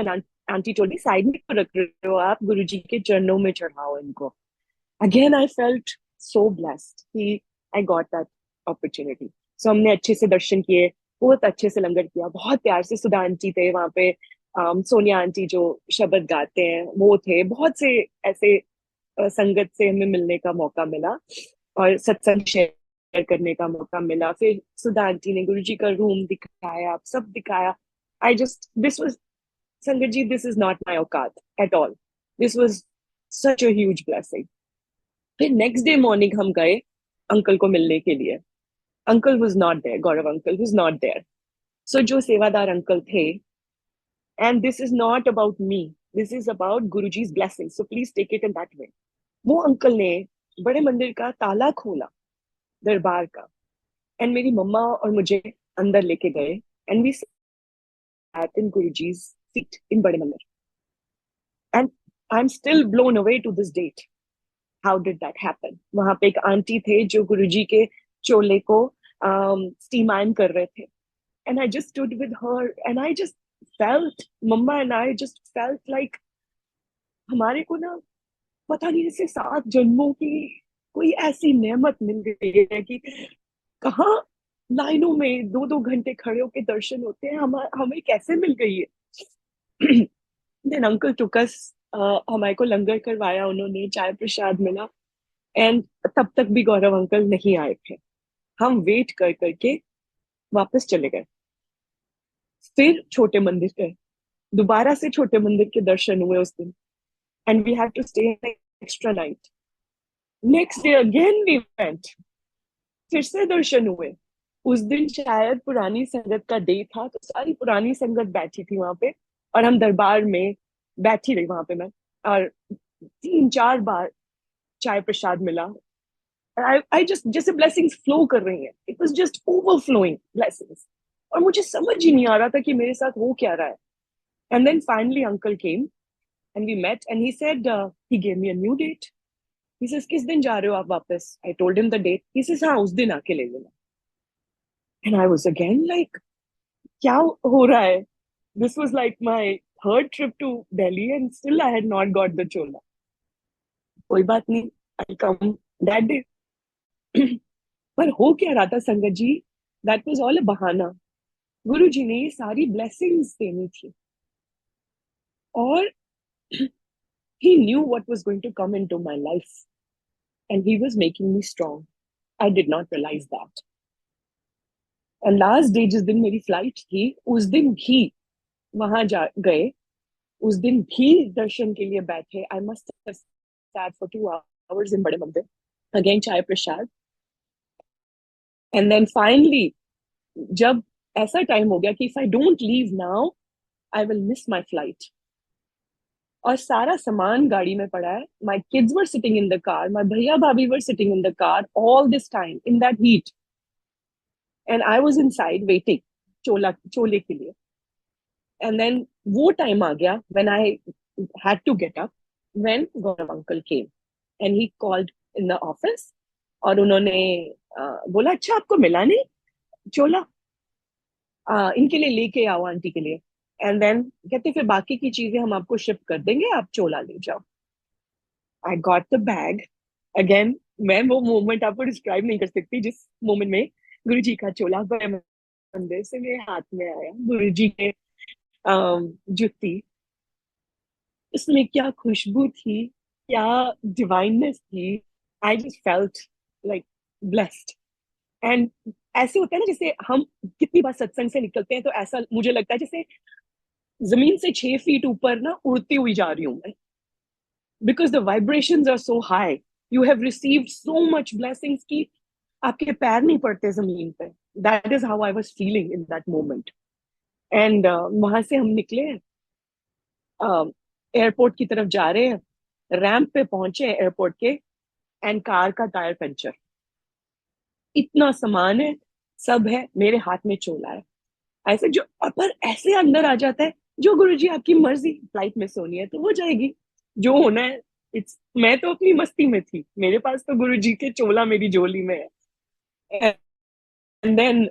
आंटी टोल्ड मी साइड में क्यों रख रहे हो आप, गुरुजी के चरणों में चढ़ाओ इनको. Again I felt so blessed कि आई गॉट दैट अपॉर्चुनिटी. सो हमने अच्छे से दर्शन किए, बहुत अच्छे से लंगर किया, बहुत प्यार से. सुधा आंटी थे वहां पे, सोनिया आंटी जो शब्द गाते हैं वो थे, बहुत से ऐसे संगत से हमें मिलने का मौका मिला और सत्संग शेयर करने का मौका मिला. फिर सुधा आंटी ने गुरुजी का रूम दिखाया, सब दिखाया. I just, this was, Sangat ji, this is not my औकात at all. This was such a huge blessing. फिर नेक्स्ट डे मॉर्निंग हम गए अंकल को मिलने के लिए. Uncle was not there, Gaurav uncle was not there. So जो सेवादार अंकल थे, and this is not about me, this is about Guruji's blessing, so please take it in that way. वो अंकल ने बड़े मंदिर का ताला खोला, दरबार का, एंड मेरी मम्मा और मुझे अंदर लेके गए and we sat in Guruji's feet in Bade मंदिर. And I am still blown away to this date. How did that happen? वहां पे एक आंटी थे जो गुरुजी के चोले को स्टीम आयन कर रहे थे. And I just stood with her and I just felt, Mama and I just felt like हमारे को ना पता नहीं ऐसे 7 जन्मों की कोई ऐसी नेमत मिल गई है कि कहाँ लाइनों में 2-2 घंटे खड़े होके दर्शन होते हैं, हमें कैसे मिल गई है. Then uncle took us, हमारे को लंगर करवाया उन्होंने, चाय प्रसाद मिला. एंड तब तक भी गौरव अंकल नहीं आए थे. हम वेट कर करके वापस चले गए. फिर छोटे मंदिर गए, दोबारा से छोटे मंदिर के दर्शन हुए उस दिन. And we had to stay extra night. Next day again we went, फिर से दर्शन हुए. उस दिन शायद पुरानी संगत का डे था, तो सारी पुरानी संगत बैठी थी वहां पे और हम दरबार में बैठी रही वहां पे मैं. और 3-4 बार चाय प्रसाद मिला. I just जैसे blessings flow कर रही हैं. It was just overflowing blessings. और मुझे समझ ही नहीं आ रहा था कि मेरे साथ हो क्या रहा है. And then finally uncle came and we met and he said, he gave me a new date. He says, किस दिन जा रहे हो आप वापस? I told him the date. He says, हाँ, उस दिन आके ले लेना. And I was again like, क्या हो रहा है? This was like my third trip to Delhi and still I had not got the chola. कोई बात नहीं, I'll come that day. पर हो क्या रहा था संगत जी? That was all a बहाना. गुरु जी ने ये सारी blessings देनी थी. और he knew what was going to come into my life. And he was making me strong. I did not realize that. And last day जिस दिन मेरी फ्लाइट थी, उस दिन भी वहां जा गए, उस दिन भी दर्शन के लिए बैठे. I must have sat for 2 hours in Bade मंदिर. Again चाय प्रसाद. And then finally, जब ऐसा टाइम हो गया कि if I don't leave now, I will miss my flight. और सारा सामान गाड़ी में पड़ा है. My kids were sitting in the car. My भैया भाभी were sitting in the car all this time in that heat. And I was inside waiting चोले के लिए. And then वो time आ गया when I had to get up when Gaurav uncle came and he called in the office और उन्होंने बोला अच्छा आपको मिला नहीं चोला, इनके लिए लेके आओ आंटी के लिए. एंड देन कहते फिर बाकी की चीजें हम आपको शिप कर देंगे, आप चोला ले जाओ. I got the bag again. मैं वो मोमेंट आपको डिस्क्राइब नहीं कर सकती जिस मोमेंट में गुरु जी का चोला मंदिर से मेरे हाथ में आया. गुरु जी के जुत्ती, उसमें क्या खुशबू थी, क्या डिवाइननेस थी. I just felt like blessed. And ऐसे होता है ना जैसे हम कितनी बार सत्संग से निकलते हैं तो ऐसा मुझे लगता है जैसे जमीन से 6 फीट ऊपर ना उड़ती हुई जा रही हूँ मैं. Because the vibrations are so high, you have received so much blessings की आपके पैर नहीं पड़ते जमीन पे. That is how I was feeling in that moment. And वहां से हम निकले, एयरपोर्ट की तरफ जा रहे हैं, रैंप पे पहुंचे एयरपोर्ट के एंड कार का टायर पंचर. इतना सामान है, सब है, मेरे हाथ में चोला है. ऐसे जो पर ऐसे अंदर आ जाता है जो गुरुजी आपकी मर्जी, फ्लाइट मिस होनी है तो हो जाएगी, जो होना है. इट्स मैं तो अपनी मस्ती में थी, मेरे पास तो गुरुजी के चोला मेरी झोली में है. And then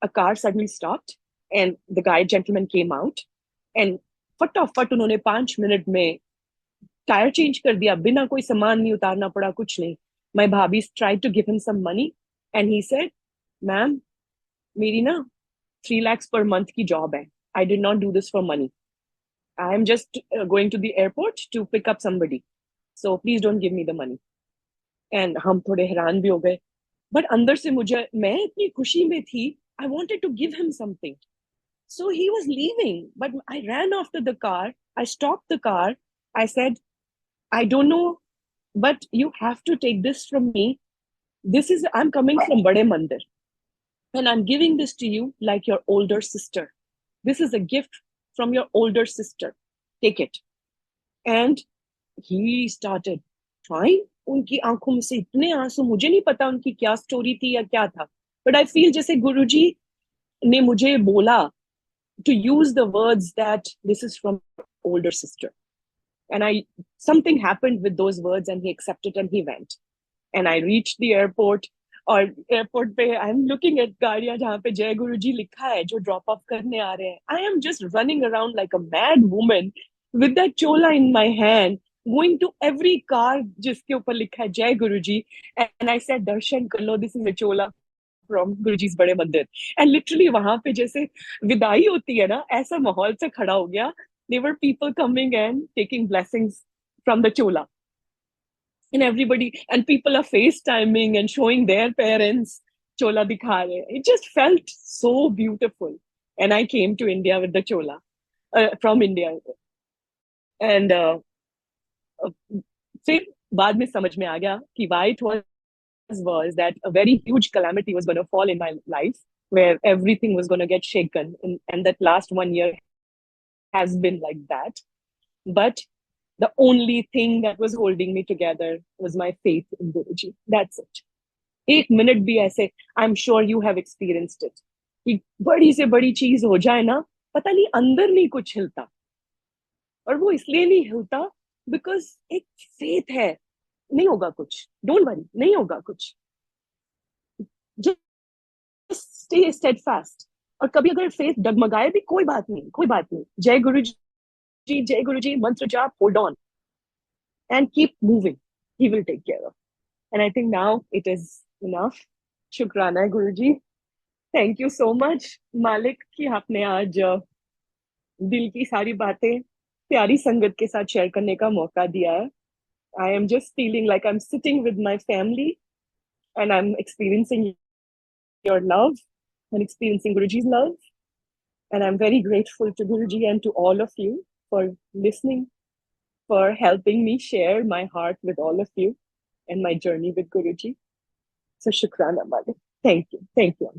a car suddenly stopped and the guy gentleman came out and फटाफट उन्होंने 5 मिनट में टायर चेंज कर दिया, बिना कोई सामान नहीं उतारना पड़ा, कुछ नहीं. माय भाभी tried to give him some money and he said, ma'am मेरी ना 3 lakhs per month की जॉब है. I did not do this for money. I am just going to the airport to pick up somebody. So please don't give me the money. And हम थोड़े हैरान भी हो गए. But अंदर से मुझे, मैं इतनी खुशी में थी, I wanted to give him something. So he was leaving, but I ran after the car. I stopped the car. I said, I don't know, but you have to take this from me. I'm coming from Bade Mandir. And I'm giving this to you like your older sister. This is a gift from your older sister. Take it. And he started crying. उनकी आंखों में से इतने आंसू, मुझे नहीं पता उनकी क्या स्टोरी थी या क्या था, बट आई फील जैसे गुरुजी ने मुझे बोला to use the words that this is from older sister. And something happened with those words and he accepted and he went. And I reached the airport. और airport पे I am looking at गाड़ियां जहाँ पे जय गुरु जी लिखा है जो drop of करने आ रहे हैं. I am just running around like a mad woman with that chola in my hand, going to every car जिसके ऊपर लिखा है जय गुरु जी. एंड आई सेड दर्शन कर लो, दिस इज अ चोला फ्रॉम गुरुजी's बड़े मंदिर. एंड लिटरली वहां पे जैसे विदाई होती है ना, ऐसा माहौल से खड़ा हो गया. There were people coming and taking blessings from the chola. And everybody, and people are FaceTiming and showing their parents chola dikha rahe. It just felt so beautiful. And I came to India with the chola from India. And फिर बाद में समझ में आ गया कि why it was that a very huge calamity was going to fall in my life where everything was going to get shaken. And that last 1 year has been like that. But the only thing that was holding me together was my faith in Guruji. That's it. 1 minute bhi aise, I'm sure you have experienced it. कि बड़ी से बड़ी चीज हो जाए ना, पता नहीं अंदर नहीं कुछ हिलता। और वो इसलिए नहीं हिलता बिकॉज एक फेथ है, नहीं होगा कुछ, डोंट वरी, नहीं होगा कुछ, जस्ट स्टे स्टेडफास्ट। और कभी अगर फेथ डगमगाए भी, कोई बात नहीं, कोई बात नहीं, जय गुरु जी, जय गुरु जी, मंत्र जाप, hold on and keep moving, he will take care of. And I think now it is enough. शुक्राना है Guru ji, thank you so much मालिक कि आपने आज दिल की सारी बातें प्यारी संगत के साथ शेयर करने का मौका दिया है। आई am just feeling like I am sitting with my family and I am experiencing your love and experiencing Guruji's love. And I'm very grateful to Guruji and to all of you for listening, for helping me share my heart with all of you and my journey with Guruji. So, Shukrana, Malik. Thank you. Thank you.